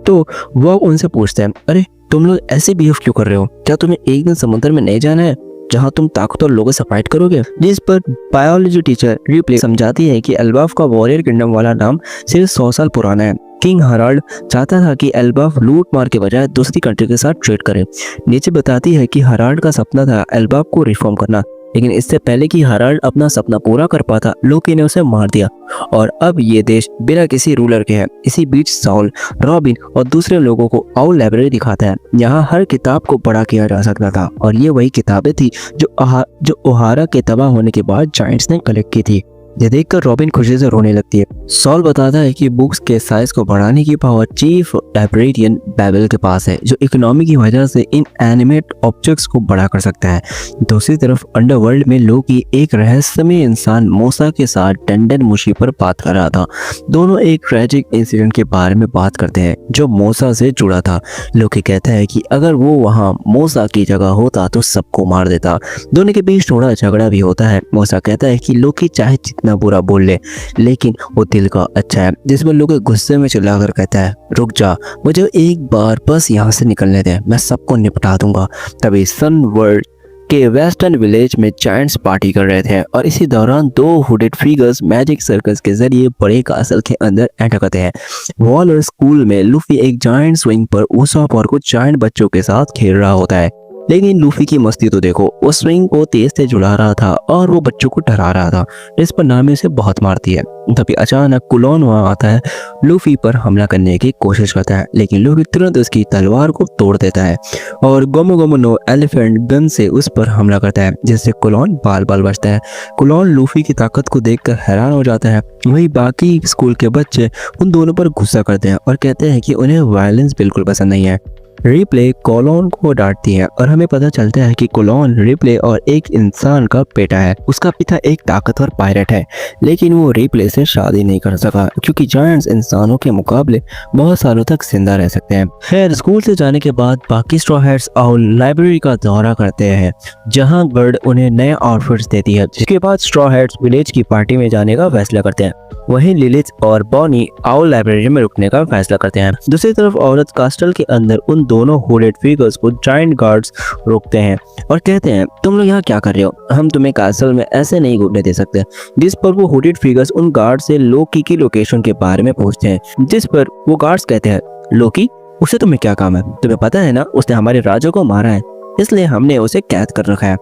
तो वो उनसे पूछते हैं, अरे तुम लोग ऐसे बिहेव क्यों कर रहे हो? क्या तुम्हें एक दिन समुद्र में नहीं जाना है जहां तुम ताकतवर लोगों से फाइट करोगे? जिस पर बायोलॉजी टीचर रिप्ले समझाती है कि एल्बाफ का वॉरियर किंगडम वाला नाम सिर्फ 100 साल पुराना है। किंग हराल्ड चाहता था कि एल्बाफ लूट मार के बजाय दूसरी कंट्री के साथ ट्रेड करे। नीचे बताती है कि हराल्ड का सपना था एल्बाफ को रिफॉर्म करना, लेकिन इससे पहले कि हराल्ड अपना सपना पूरा कर पाता, लोकी ने उसे मार दिया और अब ये देश बिना किसी रूलर के है। इसी बीच सॉल, रॉबिन और दूसरे लोगों को आउल लाइब्रेरी दिखाता है। यहाँ हर किताब को पढ़ा किया जा सकता था और ये वही किताबें थी जो ओहारा के तबाह होने के बाद जायंट्स ने कलेक्ट की थी। ये देखकर रॉबिन खुशी से रोने लगती है। सॉल बताता है कि बुक्स के साइज को बढ़ाने की पावर चीफ लाइब्रेरियन बेबल के पास है, जो इकोनॉमी की वजह से इन एनिमेट ऑब्जेक्ट्स को बड़ा कर सकता है। दूसरी तरफ अंडरवर्ल्ड में लोकी एक रहस्यमय इंसान मोसा के साथ टंडन मुशी पर बात कर रहा था। दोनों एक ट्रेजिक इंसिडेंट के बारे में बात करते हैं जो मोसा से जुड़ा था। लोकी कहता है कि अगर वो वहाँ मोसा की जगह होता तो सबको मार देता। दोनों के बीच थोड़ा झगड़ा भी होता है। मोसा कहता है कि लोकी चाहे ना बुरा बोल ले, लेकिन वो दिल का अच्छा है, जिसमें लोग गुस्से में चिल्लाकर कहता है, रुक जा, मुझे एक बार बस यहाँ से निकलने दे, मैं सबको निपटा दूंगा। तभी सन वर्ल्ड के वेस्टर्न विलेज में जायंट्स पार्टी कर रहे थे और इसी दौरान 2 हुडेड फिगर्स मैजिक सर्कस के जरिए बड़े कासल के अंदर एंटर करते हैं। वॉलर स्कूल में लूफी एक जायंट स्विंग पर उसॉप और कुछ जायंट बच्चों के साथ खेल रहा होता है, लेकिन लूफी की मस्ती तो देखो, वो स्विंग को तेज से झुला रहा था और वो बच्चों को डरा रहा था, जिस पर नामी उसे बहुत मारती है। तभी अचानक कुलोन वहां आता है, लूफी पर हमला करने की कोशिश करता है, लेकिन लूफी तुरंत उसकी तलवार को तोड़ देता है और गोमो गोमो नो एलिफेंट गन से उस पर हमला करता है, जिससे कुलोन बाल बाल बचता है। कुलोन लूफी की ताकत को देखकर हैरान हो जाता है। वही बाकी स्कूल के बच्चे उन दोनों पर गुस्सा करते हैं और कहते हैं कि उन्हें वायलेंस बिल्कुल पसंद नहीं है। रिप्ले कोलोन को डांटती है और हमें पता चलता है कि कोलोन रिप्ले और एक इंसान का बेटा है। उसका पिता एक ताकतवर पायलट है, लेकिन वो रिप्ले से शादी नहीं कर सका क्योंकि जायंट्स इंसानों के मुकाबले बहुत सालों तक जिंदा रह सकते हैं। खैर, स्कूल से जाने के बाद बाकी स्ट्रॉ हैट्स आउल लाइब्रेरी का दौरा करते हैं, जहां गर्ड उन्हें नए आउटफिट्स देती है। जिसके बाद स्ट्रॉ हैट्स विलेज की पार्टी में जाने का फैसला करते हैं। वहीं लिलिथ और बॉनी आउल लाइब्रेरी में रुकने का फैसला करते हैं। दूसरी तरफ औरत कास्टल के अंदर उन दोनों हुडेड फिगर्स को जायंट गार्ड्स रोकते हैं और कहते हैं तुम लोग यहाँ क्या कर रहे हो, हम तुम्हें कैसल में ऐसे नहीं घूमने दे सकते। जिस पर वो हुडेड फिगर्स उन गार्ड से लोकी की लोकेशन के बारे में पूछते हैं, जिस पर वो गार्ड्स कहते हैं लोकी, उससे तुम्हें क्या काम है, तुम्हें पता है ना उसने हमारे राजा को मारा है, इसलिए हमने उसे कैद कर रखा है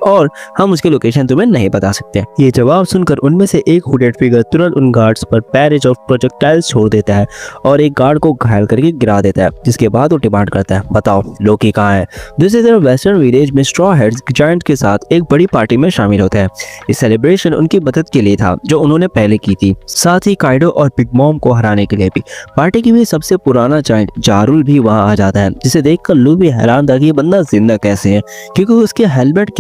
और हम उसकी लोकेशन तुम्हें नहीं बता सकते। ये जवाब सुनकर उनमें से एक हुडेड फिगर तुरंत उन गार्ड्स पर बैरेज ऑफ प्रोजेक्टाइल्स छोड़ देता है और एक गार्ड को घायल करके गिरा देता है, जिसके बाद वो डिमांड करता है बताओ लोकी कहाँ है। दूसरी तरफ वेस्टर्न विलेज में स्ट्रॉ हेड्स जायंट के साथ एक बड़ी पार्टी में शामिल होते हैं। इस सेलिब्रेशन उनकी मदद के लिए था जो उन्होंने पहले की थी, साथ ही काइडो और बिग मॉम को हराने के लिए भी। पार्टी की भी सबसे पुराना जायंट जारुल भी वहाँ आ जाता है, जिसे देखकर लू भी हैरान था कि ये बंदा जिंदा कैसे है, क्योंकि उसके हेलमेट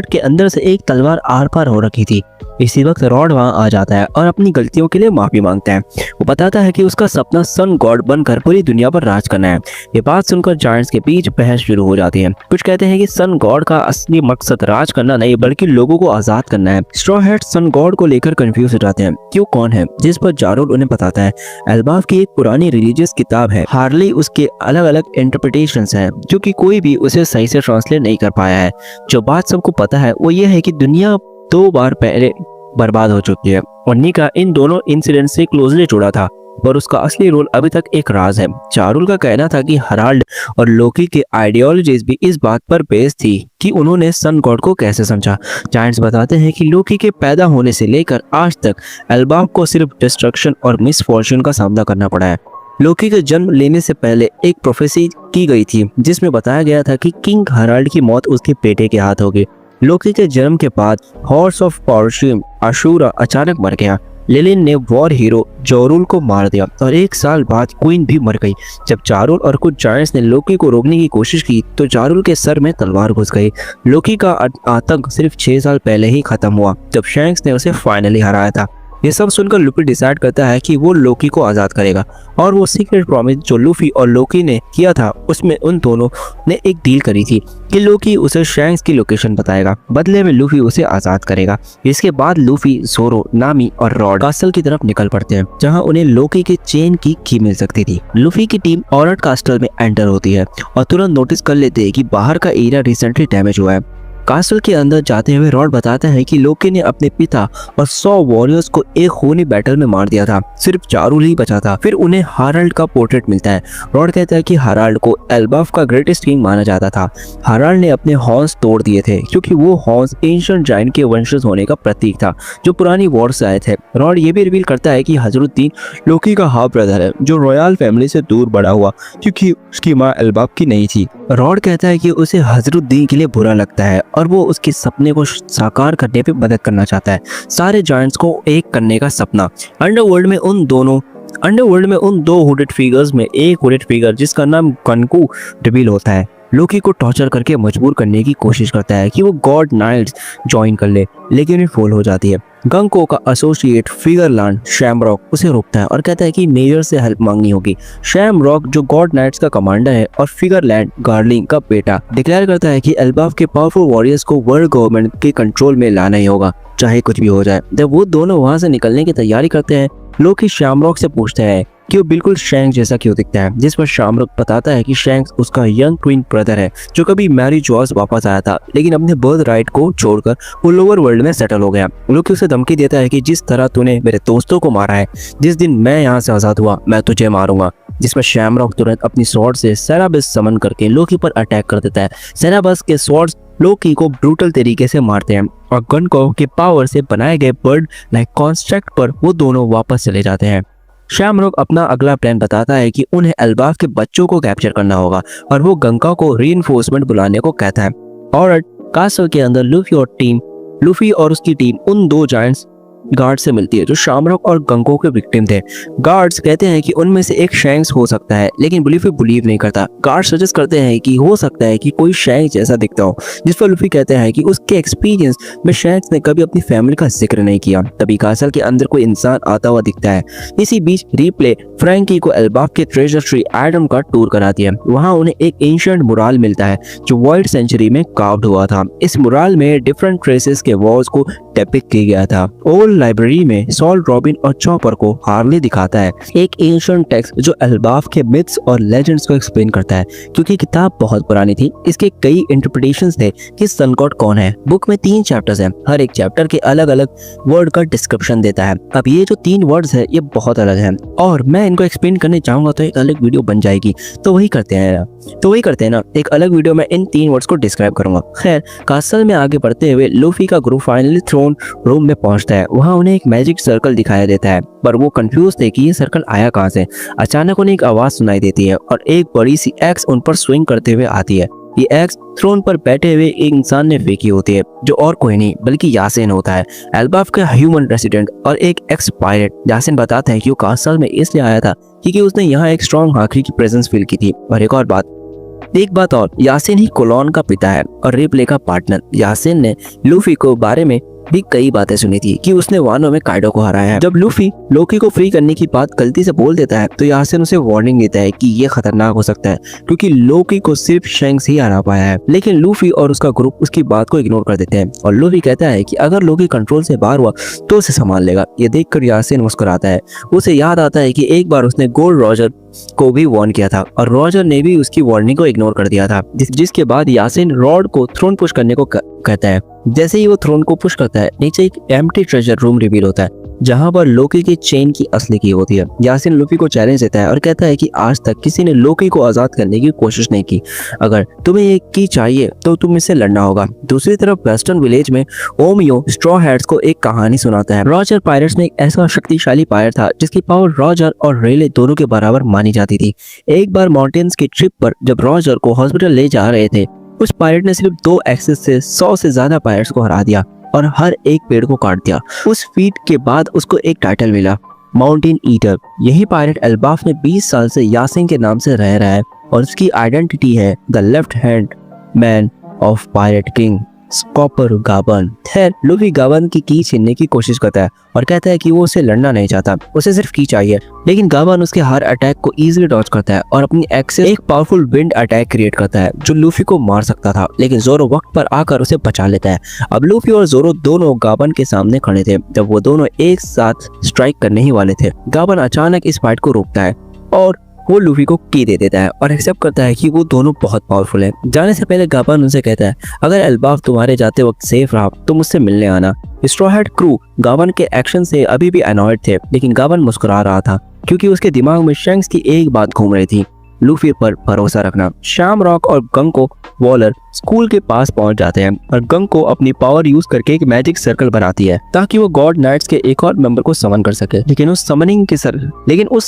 के अंदर से एक तलवार आर पार हो रखी थी। इसी वक्त रॉड वहां आ जाता है और अपनी गलतियों के लिए माफी मांगता है। वो बताता है कि उसका सपना सन गॉड बनकर पूरी दुनिया पर राज करना है। ये बात सुनकर जायंट्स के बीच बहस शुरू हो जाती है। कुछ कहते हैं कि सन गॉड का असली मकसद राज करना नहीं बल्कि लोगों को आजाद करना है। स्ट्रॉ हैट्स सन गॉड को लेकर कंफ्यूज हो जाते हैं कि वो कौन है, जिस पर जारुल उन्हें बताता है एल्बाफ की एक पुरानी रिलीजियस किताब है, हार्ली उसके अलग अलग इंटरप्रिटेशंस हैं जो कि कोई भी उसे सही से ट्रांसलेट नहीं कर पाया है। जो बात सबको पता है वो ये है कि दुनिया 2 बार पहले बर्बाद हो चुकी है और निका इन दोनों इंसिडेंट से क्लोजली जुड़ा था, पर उसका असली रोल अभी तक एक राज है। जारुल का कहना था कि हराल्ड और लोकी के आइडियोलॉजीज भी इस बात पर बेस्ड थी कि उन्होंने सन गॉड को कैसे समझा। जायंट्स बताते हैं कि लोकी के पैदा होने से लेकर आज तक एल्बाफ को सिर्फ डिस्ट्रक्शन और मिसफॉर्चून का सामना करना पड़ा है। लोकी के जन्म लेने से पहले एक प्रोफेसी की गई थी जिसमें बताया गया था कि किंग हराल्ड की मौत उसके बेटे के हाथ होगी। लोकी के जन्म के बाद हॉर्स ऑफ पार्शियम अशूरा अचानक मर गया। लिलिन ने वॉर हीरो जोरुल को मार दिया और 1 साल बाद क्वीन भी मर गई। जब जारुल और कुछ जायंट्स ने लोकी को रोकने की कोशिश की तो जारुल के सर में तलवार घुस गई। लोकी का आतंक सिर्फ 6 साल पहले ही खत्म हुआ जब शैंक्स ने उसे फाइनली हराया था। ये सब सुनकर लूफी डिसाइड करता है कि वो लोकी को आजाद करेगा और वो सीक्रेट प्रॉमिस जो लूफी और लोकी ने किया था उसमें उन दोनों ने एक डील करी थी कि लोकी उसे शैंक्स की लोकेशन बताएगा, बदले में लूफी उसे आजाद करेगा। इसके बाद लूफी, ज़ोरो, नामी और रॉड कास्टल की तरफ निकल पड़ते हैं जहां उन्हें लोकी के चेन की की मिल सकती थी। लूफी की टीम ऑरेट कास्टल में एंटर होती है और तुरंत नोटिस कर लेते हैं कि बाहर का एरिया रिसेंटली डैमेज हुआ है। कास्टल के अंदर जाते हुए रॉड बताता है कि लोकी ने अपने पिता और 100 वॉरियर्स को एक खूनी बैटल में मार दिया था, सिर्फ जारुल ही बचा था। फिर उन्हें हाराल्ड का पोर्ट्रेट मिलता है। रॉड कहता है कि हाराल्ड को एल्बाफ का ग्रेटेस्ट किंग माना जाता था। हाराल्ड ने अपने हॉर्न्स तोड़ दिए थे क्योंकि वो हॉर्न्स एंशिएंट जायंट के वंशज होने का प्रतीक था जो पुरानी वॉर से आए थे। रॉड ये भी रिवील करता है कि हजरुद्दीन लोकी का हाफ ब्रदर है जो रॉयल फैमिली से दूर बड़ा हुआ क्योंकि उसकी माँ एल्बाफ की नहीं थी। रॉड कहता है कि उसे हजरुद्दीन के लिए बुरा लगता है और वो उसके सपने को साकार करने पे मदद करना चाहता है, सारे जायंट्स को एक करने का सपना। अंडरवर्ल्ड में उन 2 हुडेड फिगर्स में एक हुडेड फिगर जिसका नाम गनकू रिवील होता है लोकी को टॉर्चर करके मजबूर करने की कोशिश करता है कि वो गॉड नाइट्स ज्वाइन कर ले, लेकिन वो फेल हो जाती है। गंको का एसोसिएट फिगरलैंड शैमरॉक उसे रोकता है और कहता है कि मेजर से हेल्प मांगनी होगी। शैमरॉक जो गॉड नाइट्स का कमांडर है और फिगरलैंड गार्लिंग का बेटा डिक्लेयर करता है कि एल्बाफ के पावरफुल वॉरियर्स को वर्ल्ड गवर्नमेंट के कंट्रोल में लाना ही होगा चाहे कुछ भी हो जाए। जब वो दोनों वहां से निकलने की तैयारी करते हैं लोकी शैमरॉक से पूछता है कि वो बिल्कुल शैंक्स जैसा क्यों दिखता है, जिस पर शैमरॉक बताता है कि शैंक्स उसका यंग ट्विन ब्रदर है जो कभी मैरी जॉर्ज वापस आया था लेकिन अपने बर्थ राइट को छोड़कर वो लोअर वर्ल्ड में सेटल हो गया। लोकी उसे धमकी देता है कि जिस तरह तूने मेरे दोस्तों को मारा है, जिस दिन मैं यहाँ से आजाद हुआ मैं तुझे मारूंगा। जिसमें शैमरॉक तुरंत अपनी स्वॉर्ड से सेराबस समन करके लोकी पर अटैक कर देता है। सेराबस के स्वॉर्ड्स लोकी को ब्रूटल तरीके से मारते हैं और गनको के पावर से बनाए गए बर्ड लाइक कॉन्स्ट्रक्ट पर वो दोनों वापस चले जाते हैं। शैमरॉक अपना अगला प्लान बताता है कि उन्हें एल्बाफ के बच्चों को कैप्चर करना होगा और वो गंका को रीइंफोर्समेंट बुलाने को कहता है। और कासल के अंदर लूफी और उसकी टीम उन 2 जायंट्स गार्ड से मिलती है जो शैमरॉक और गंको के विक्टिम थे। गार्ड्स कहते हैं कि उनमें से एक शैंक्स हो सकता है लेकिन लूफी बिलीव नहीं करता। गार्ड्स सजेस्ट करते हैं कि हो सकता है कि कोई शैंक्स जैसा दिखता हो, जिस पर लूफी कहते हैं कि उसके एक्सपीरियंस में शैंक्स ने कभी अपनी फैमिली का जिक्र नहीं किया। तभी कासल के अंदर कोई इंसान आता हुआ दिखता है। इसी बीच रिप्ले फ्रैंकी को एल्बाफ के ट्रेजर ट्री एडम का टूर कराती है। वहाँ उन्हें एक एंशिएंट मुराल मिलता है जो वर्ल्ड सेंचुरी में कार्व्ड हुआ था। इस मुराल में डिफरेंट ट्रेसेस के वॉल्स को डेपिक्ट किया गया था। ओल्ड लाइब्रेरी में सॉल, रॉबिन और चॉपर को हार्ले दिखाता है, एक एंशिएंट टेक्स्ट जो एल्बाफ के मिथ्स और लेजेंड्स को एक्सप्लेन करता है। क्योंकि किताब बहुत पुरानी थी, इसके कई इंटरप्रिटेशंस थे कि सन गॉड कौन है। बुक में 3 चैप्टर्स हैं, हर एक चैप्टर के अलग अलग वर्ड का डिस्क्रिप्शन देता है। अब ये जो 3 वर्ड्स है ये बहुत अलग है और मैं इनको एक्सप्लेन करने चाहूंगा तो एक अलग वीडियो बन जाएगी। तो वही करते हैं ना, एक अलग वीडियो में इन 3 वर्ड्स को डिस्क्राइब करूंगा। खैर, कासल में आगे बढ़ते हुए लूफी का ग्रुप फाइनली थ्रोन रूम में पहुंचता है। वहां उन्हें एक मैजिक सर्कल दिखाया देता है, पर वो कंफ्यूज थे कि ये सर्कल आया कहां से। अचानक उन्हें एक आवाज सुनाई देती है और एक बड़ी सी एक्स उन पर स्विंग करते हुए आती है। ये एक्स थ्रोन पर बैठे हुए एक इंसान ने फेंकी होती है, जो और कोई नहीं बल्कि यासिन होता है, एल्बाफ का ह्यूमन रेसिडेंट और एक एक्स पायलट। यासिन बताता है कि वो कासल में इसलिए आया था क्योंकि उसने यहाँ एक स्ट्रॉन्ग आखिरी की प्रेजेंस फील की थी। और एक बात और, यासिन ही कोलोन का पिता है और रिप्ले का पार्टनर। यासिन ने लूफी को बारे में भी कई बातें सुनी थी कि उसने वानो में काइडो को हराया है। जब लूफी लोकी को फ्री करने की बात गलती से बोल देता है तो यासिन उसे वार्निंग देता है कि ये खतरनाक हो सकता है क्योंकि लोकी को सिर्फ शैंक्स ही हरा पाया है। लेकिन लूफी और उसका ग्रुप उसकी बात को इग्नोर कर देते हैं और लूफी कहता है कि अगर लोकी कंट्रोल से बाहर हुआ तो उसे संभाल लेगा। ये देखकर यासिन मुस्कुराता है। उसे याद आता है कि एक बार उसने गोल्ड रॉजर को भी वार्न किया था और रॉजर ने भी उसकी वार्निंग को इग्नोर कर दिया था। जिसके बाद यासिन रॉड को थ्रोन पुश करने को कहता है। जैसे ही वो थ्रोन को पुश करता है, नीचे एक एम्प्टी ट्रेजर रूम रिवील होता है जहां पर लोकी की चेन की असली की होती है। यासिन लूफी को चैलेंज देता है और कहता है कि आज तक किसी ने लोकी को आजाद करने की कोशिश नहीं की। अगर तुम्हें ये की चाहिए तो तुम इससे लड़ना होगा। दूसरी तरफ वेस्टर्न विलेज में ओमियो स्ट्रॉ हैट्स को एक कहानी सुनाता है। रॉजर पायरेट्स में एक ऐसा शक्तिशाली पायरेट था जिसकी पावर रॉजर और रेले दोनों के बराबर मानी जाती थी। एक बार माउंटेन्स की ट्रिप पर जब रॉजर को हॉस्पिटल ले जा रहे थे, उस पायरेट ने सिर्फ 2 एक्सेस से 100 से ज्यादा पायरेट्स को हरा दिया और हर एक पेड़ को काट दिया। उस फीट के बाद उसको एक टाइटल मिला, माउंटेन ईटर। यही पायरेट एल्बाफ में 20 साल से यासिन के नाम से रह रहा है और उसकी आइडेंटिटी है the left hand man of pirate king Scopper Gaban. खैर, लूफी गाबन की छीनने की कोशिश करता है और कहता है कि वो उसे लड़ना नहीं चाहता, उसे सिर्फ की चाहिए। लेकिन गाबन उसके हर अटैक को इजीली डॉज करता है और अपनी एक्स से एक पावरफुल विंड अटैक क्रिएट करता है जो लूफी को मार सकता था, लेकिन जोरो वक्त पर आकर उसे बचा लेता है। अब लूफी और जोरो दोनों गाबन के सामने खड़े थे जब वो दोनों एक साथ स्ट्राइक करने ही वाले थे। गाबन अचानक इस फाइट को रोकता है और वो लूफी को की दे देता है और एक्सेप्ट करता है कि वो दोनों बहुत पावरफुल हैं। जाने से पहले गाबन उनसे कहता है, अगर एल्बाफ तुम्हारे जाते वक्त सेफ रहा तो मुझसे मिलने आना। स्ट्रॉ हैट क्रू गाबन के एक्शन से अभी भी अनॉयड थे, लेकिन गाबन मुस्कुरा रहा था क्योंकि उसके दिमाग में शैंक्स की एक बात घूम रही थी, लूफी पर भरोसा रखना। शाम रॉक और गंको वॉलर स्कूल के पास पहुंच जाते हैं और गंको अपनी पावर यूज करके एक मैजिक सर्कल बनाती है ताकि वो गॉड नाइट्स के एक और मेंबर को समन कर सके। लेकिन उस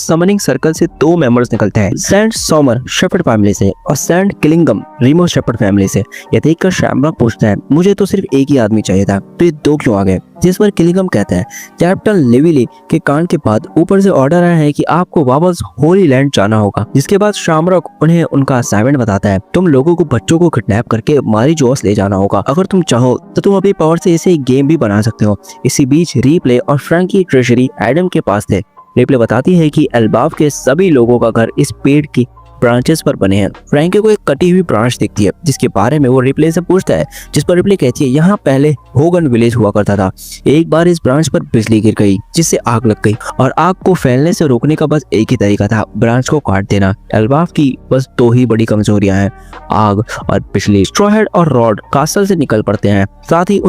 समनिंग सर्कल से 2 मेंबर्स निकलते हैं, सैंड सोमर शेपर्ड फैमिली से और सैंड किलिंगम रीमो शेपर्ड फैमिली से। ये देखकर शैमरॉक पूछता है, मुझे तो सिर्फ एक ही आदमी चाहिए था, तो ये 2 क्यों आ गए? जिस पर किलिंगम कहता है, कैप्टन लेविली के कांड के बाद ऊपर से ऑर्डर आया है कि आपको वापस होली लैंड जाना होगा। जिसके बाद शामरॉक उन्हें उनका असाइनमेंट बताता है, तुम लोगों को बच्चों को किडनैप करके मारी जोस ले जाना होगा। अगर तुम चाहो तो तुम अपनी पावर से इसे एक गेम भी बना सकते हो। इसी बीच रिप्ले और फ्रैंक की ट्रेजरी एडम के पास थे। रिप्ले बताती है कि एल्बाफ के सभी लोगों का घर इस पेड़ की ब्रांचेस पर बने हैं। फ्रैंकी को एक कटी हुई ब्रांच दिखती है जिसके बारे में वो रिप्ले से पूछता है, जिस पर रिप्ले कहती है, यहाँ पहले होगन विलेज हुआ करता था। एक बार इस ब्रांच पर बिजली गिर गई जिससे आग लग गई और आग को फैलने से रोकने का बस एक ही तरीका था, ब्रांच को काट देना। एल्बाफ की बस 2 ही बड़ी कमजोरियां हैं, आग और बिजली। स्ट्रॉ हैट और रॉड कासल से निकल पड़ते हैं, साथ ही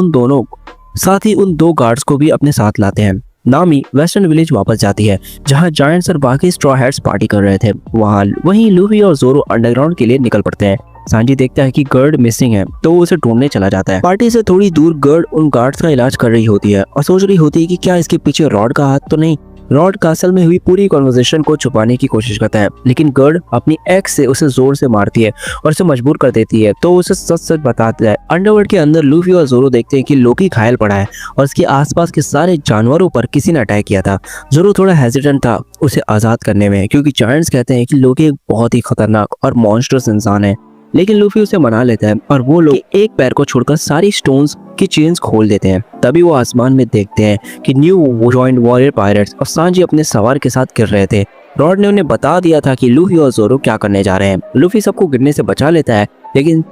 उन 2 गार्ड्स को भी अपने साथ लाते हैं। नामी वेस्टर्न विलेज वापस जाती है जहां जायंट्स और बाकी स्ट्रॉ हैट्स पार्टी कर रहे थे। वहीं लूफी और जोरो अंडरग्राउंड के लिए निकल पड़ते हैं। सांजी देखता है कि गर्ड मिसिंग है तो वो उसे ढूंढने चला जाता है। पार्टी से थोड़ी दूर गर्ड उन गार्ड्स का इलाज कर रही होती है और सोच रही होती है कि क्या इसके पीछे रॉड का हाथ तो नहीं। रॉड कासल में हुई पूरी कॉन्वर्सेशन को छुपाने की कोशिश करता है, लेकिन गर्ड अपनी एक्स से उसे जोर से मारती है और उसे मजबूर कर देती है, तो उसे सच बताता है। अंडरवर्ल्ड के अंदर लूफी और जोरो देखते हैं कि लोकी घायल पड़ा है और उसके आसपास के सारे जानवरों पर किसी ने अटैक किया था। जोरो थोड़ा हेजिटेंट था उसे आजाद करने में क्योंकि जायंट्स कहते हैं कि लोकी एक बहुत ही खतरनाक और मॉन्स्टरस इंसान है, लेकिन लूफी उसे मना लेता है और वो लोग एक पैर को छोड़कर सारी स्टोन्स की चेन्स खोल देते हैं। तभी वो आसमान में देखते हैं कि न्यू जॉइंट वॉरियर पायरेट्स और सांजी अपने सवार के साथ गिर रहे थे। रॉड ने उन्हें बता दिया था कि लूफी और जोरो क्या करने जा रहे हैं। लूफी सबको गिरने से बचा लेता है, लेकिन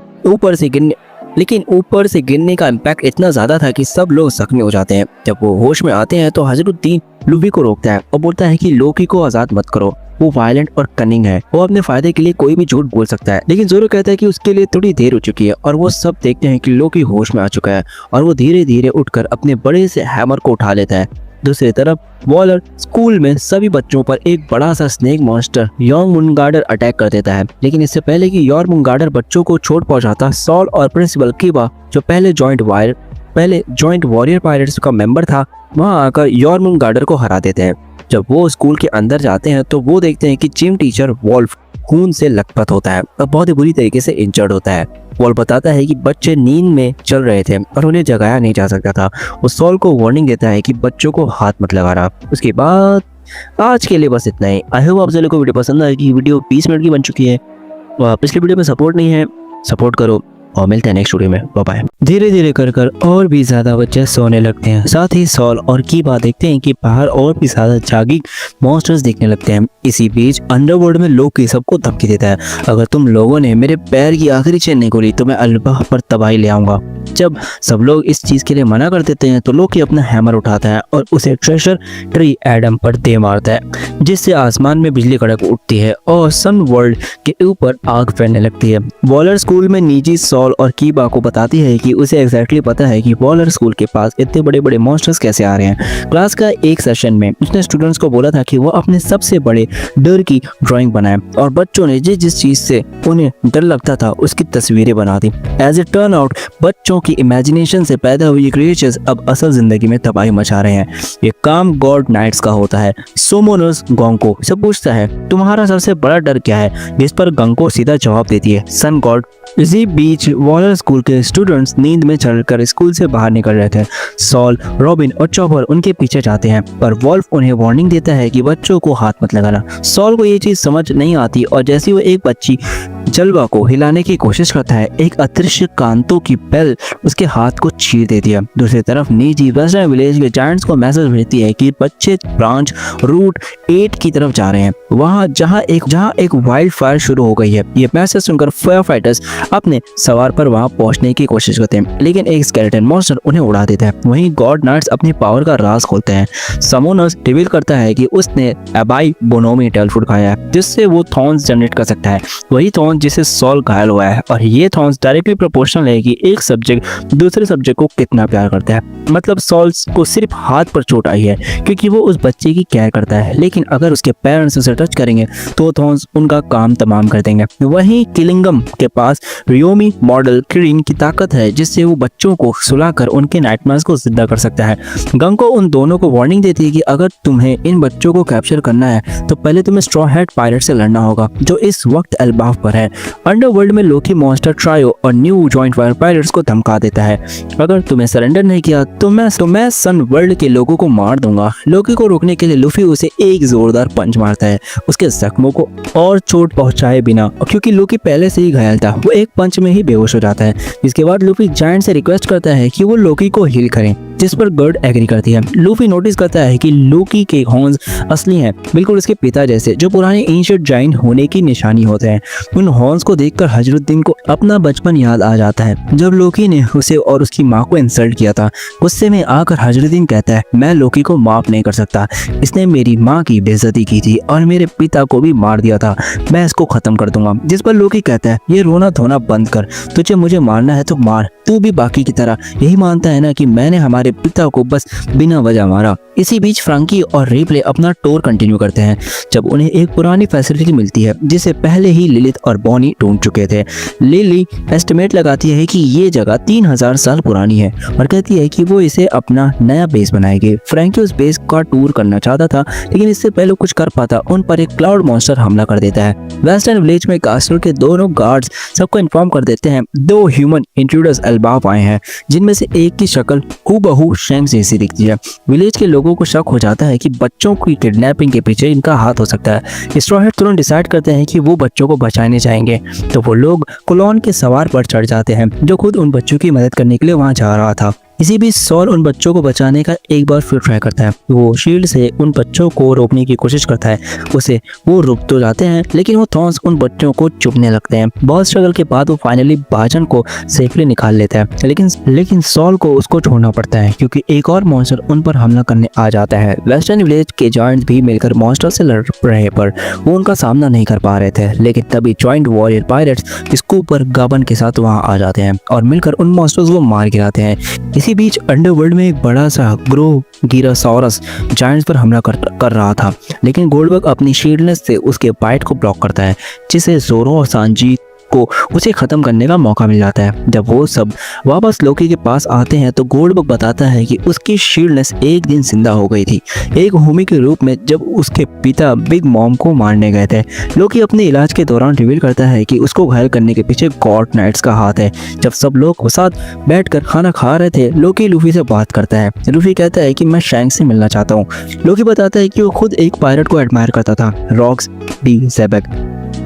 लेकिन ऊपर से गिरने का इम्पैक्ट इतना ज्यादा था कि सब लोग जख्मी हो जाते हैं। जब वो होश में आते हैं तो हजरुद्दीन लूफी को रोकता है और बोलता है कि लोकी को आजाद मत करो, वो वायलेंट और कनिंग है, वो अपने फायदे के लिए कोई भी झूठ बोल सकता है। लेकिन जोरो कहता है कि उसके लिए थोड़ी देर हो चुकी है और वो सब देखते हैं कि लोकी होश में आ चुका है और वो धीरे धीरे उठकर अपने बड़े से हैमर को उठा लेता है। दूसरी तरफ वॉलर स्कूल में सभी बच्चों पर एक बड़ा सा स्नेक मॉन्स्टर यॉर्मुंगार्डर अटैक कर देता है। लेकिन इससे पहले कि यॉर्मुंगार्डर बच्चों को चोट पहुंचाता, सॉल और प्रिंसिपल किबा जो पहले जॉइंट वॉरियर पायरेट्स का मेंबर था, वहां आकर यॉर्मुंगार्डर को हरा देते हैं। जब वो स्कूल के अंदर जाते हैं तो वो देखते हैं कि जिम टीचर वॉल्फ खून से लथपथ होता है और बहुत ही बुरी तरीके से इंजर्ड होता है। वॉल्फ बताता है कि बच्चे नींद में चल रहे थे और उन्हें जगाया नहीं जा सकता था। वो सॉल को वार्निंग देता है कि बच्चों को हाथ मत लगाना। उसके बाद आज के लिए बस इतना ही। आई होप आप सभी को वीडियो पसंद आएगी। वीडियो 20 मिनट की बन चुकी है। पिछले वीडियो में सपोर्ट नहीं है, सपोर्ट करो और मिलते हैं नेक्स्ट वीडियो में। Bye bye. धीरे धीरे कर और भी ज्यादा बच्चे सोने लगते हैं। साथ ही सॉल और कीबा देखते हैं कि बाहर और भी ज्यादा जागी मॉन्स्टर्स दिखने लगते हैं। इसी बीच अंडरवर्ल्ड में लोकी सबको धमकी देता है, अगर तुम लोगों ने मेरे पैर की आखिरी चेन नहीं खोली तो मैं अल्बाह पर तबाही ले आऊंगा। जब सब लोग इस चीज के लिए मना कर देते हैं तो लोकी अपना हैमर उठाता है और उसे ट्रेजर ट्री एडम पर दे मारता है, जिससे आसमान में बिजली कड़क उठती है और सन वर्ल्ड के ऊपर आग फैलने लगती है। वॉलर स्कूल में निजी सॉल और कीबा को बताती है कि उसे एग्जैक्टली पता है कि वॉलर स्कूल के पास इतने बड़े बड़े मॉन्स्टर्स कैसे आ रहे हैं। क्लास का एक सेशन में उसने स्टूडेंट्स को बोला था कि वो अपने सबसे बड़े डर की ड्राइंग बनाएं और बच्चों ने जिस चीज से उन्हें डर लगता था उसकी तस्वीरें बना दी। एज ए टर्न आउट बच्चों की इमेजिनेशन से पैदा हुए क्रिएचर्स अब असल जिंदगी में तबाही मचा रहे हैं। ये काम गॉड नाइट्स का होता है। सोमोनस गोंको से पूछता है, तुम्हारा सबसे बड़ा डर क्या है? जिस पर गोंको सीधा जवाब देती है, सन गॉड। इसी बीच वॉलर स्कूल के स्टूडेंट्स नींद में चलकर स्कूल से बाहर निकल रहे थे। सॉल, रॉबिन और चॉपर उनके पीछे जाते हैं पर वॉल्फ उन्हें वार्निंग देता है कि बच्चों को हाथ मत लगाना। सॉल को ये चीज समझ नहीं आती और जैसे वो एक बच्ची जलवा को हिलाने की कोशिश करता है, एक अदृश्य कांतों की बेल उसके हाथ को चीर देती है। दूसरी तरफ नीजी वेस्टर्न विलेज के जायंट्स को मैसेज भेजती है कि बच्चे ब्रांच रूट 8 की तरफ जा रहे हैं, वहां जहां एक वाइल्ड फायर शुरू हो गई है। ये मैसेज सुनकर फायर फाइटर्स अपने सवार पर वहां पहुंचने की कोशिश करते हैं, लेकिन एक स्केलेटन मॉन्स्टर उन्हें उड़ा देता है। वहीं गॉड नाइट्स अपनी पावर का राज खोलते हैं। समोनस रिवील करता है कि उसने एबाई बोनोमी टेलफुड खाया है, जिससे वो थॉर्न्स जनरेट कर सकता है, वही थॉर्न जिससे सॉल घायल हुआ है। और ये थॉर्न्स डायरेक्टली प्रोपोर्शनल है कि एक सब्जेक्ट दूसरे सब्जेक्ट को कितना प्यार करता है। मतलब सॉल को सिर्फ हाथ पर चोट आई है क्योंकि वो उस बच्चे की केयर करता है, लेकिन अगर उसके पेरेंट्स उसे टच करेंगे तो थॉर्न्स उनका काम तमाम कर देंगे। वहीं किलिंगम के पास रियोमी मॉडल क्रीन की ताकत है, जिससे वो बच्चों को सुलाकर उनके नाइटमेयर्स को जिंदा कर सकता है। गंको उन दोनों को वार्निंग देती है कि अगर तुम्हें इन बच्चों को कैप्चर करना है तो पहले तुम्हें स्ट्रॉ हैट पायरेट से लड़ना होगा, जो इस वक्त एल्बाफ पर है। अंडरवर्ल्ड में लोकी मॉन्स्टर ट्रायो और न्यू जॉइंट वायर पायरेट्स को धमका देता है, अगर तुम्हें सरेंडर नहीं किया तो मैं सन वर्ल्ड के लोगों को मार दूंगा। लोकी को रोकने के लिए लूफी उसे एक जोरदार पंच मारता है, उसके जख्मों को और चोट पहुंचाए बिना, क्योंकि लोकी पहले से ही घायल था। वो एक पंच में ही बेहोश हो जाता है। जिसके बाद लूफी जायंट से रिक्वेस्ट करता है कि वो लोकी को हील करें, जिस पर गर्ड एग्री करती है। लूफी नोटिस करता है कि लोकी के हॉर्न्स असली हैं, बिल्कुल उसके पिता जैसे, जो पुराने एंशिएंट जायंट होने की निशानी होते हैं। उन हॉर्न्स को देखकर हजरुद्दीन को अपना बचपन याद आ जाता है, जब लोकी ने उसे और उसकी माँ को इंसल्ट किया था। गुस्से में आकर हजरुद्दीन कहता है, मैं लोकी को माफ नहीं कर सकता, इसने मेरी माँ की बेइज्जती की थी और मेरे पिता को भी मार दिया था, मैं इसको खत्म कर दूंगा। जिस पर लोकी कहता है, ये रोना धोना बंद कर, तुझे मुझे मारना है तो मार, तू भी बाकी की तरह यही मानता है ना कि मैंने हमारे पिता को बस बिना वजह मारा। इसी बीच फ्रैंकी और रिप्ले अपना टूर कंटिन्यू करते हैं, जब उन्हें एक पुरानी फैसिलिटी मिलती है जिसे पहले ही लिलिथ और बॉनी ढूंढ चुके थे। लिली एस्टिमेट लगाती है कि ये जगह 3000 साल पुरानी है और कहती है कि वो इसे अपना नया बेस बनाएगी। फ्रैंकी उस बेस का टूर करना चाहता था, लेकिन इससे पहले कुछ कर पाता उन पर एक क्लाउड मॉन्स्टर हमला कर देता है। वेस्टर्न विलेज में कास्टल के दोनों गार्ड्स सबको इन्फॉर्म कर देते हैं 2 ह्यूमन इंट्रूडर्स एल्बाफ आए हैं, जिनमें से एक की शक्ल हूबहू शैंग जैसी दिखती है। विलेज के लोगों को शक हो जाता है कि बच्चों की किडनैपिंग के पीछे इनका हाथ हो सकता है। स्ट्रॉ हैट तुरंत डिसाइड करते हैं कि वो बच्चों को बचाने जाएंगे, तो वो लोग क्लोन के सवार पर चढ़ जाते हैं, जो खुद उन बच्चों की मदद करने के लिए वहां जा रहा था। इसी बीच सॉल उन बच्चों को बचाने का एक बार फिर ट्राई करता है। वो शील्ड से उन बच्चों को रोकने की कोशिश करता है। उसे वो रुक तो जाते हैं, लेकिन वो थॉर्न्स उन बच्चों को चुभने लगते हैं। बहुत स्ट्रगल के बाद वो फाइनली भाजन को सेफली निकाल लेता है, लेकिन सॉल को उसको छोड़ना पड़ता है क्योंकि एक और मॉन्स्टर उन पर हमला करने आ जाता है। वेस्टर्न विलेज के जॉइंट्स भी मिलकर मॉन्स्टर से लड़ रहे पर वो उनका सामना नहीं कर पा रहे थे, लेकिन तभी जॉइंट वॉरियर पायरेट्स स्कूप पर गाबन के साथ वहां आ जाते हैं और मिलकर उन मॉन्स्टर्स को मार गिराते हैं। इसी बीच अंडरवर्ल्ड में एक बड़ा सा ग्रोगीरासॉरस जायंट्स पर हमला कर रहा था, लेकिन गोल्डबर्ग अपनी शील्डनेस से उसके बाइट को ब्लॉक करता है, जिससे जोरो और सांजी को उसे खत्म करने का मौका मिल जाता है। जब वो सब वापस लोकी के पास आते हैं तो गोल्डबर्ग बताता है कि उसकी शील्डनेस एक दिन जिंदा हो गई थी, एक होमी के रूप में, जब उसके पिता बिग मॉम को मारने गए थे। लोकी अपने इलाज के दौरान रिवील करता है कि उसको घायल करने के पीछे गॉड नाइट्स का हाथ है। जब सब लोग साथ बैठकर खाना खा रहे थे, लोकी लूफी से बात करता है। लूफी कहता है कि मैं शैंक से मिलना चाहता हूँ। लोकी बताता है कि वो खुद एक पायरेट को एडमायर करता था, रॉक्स डी ज़ेबेक,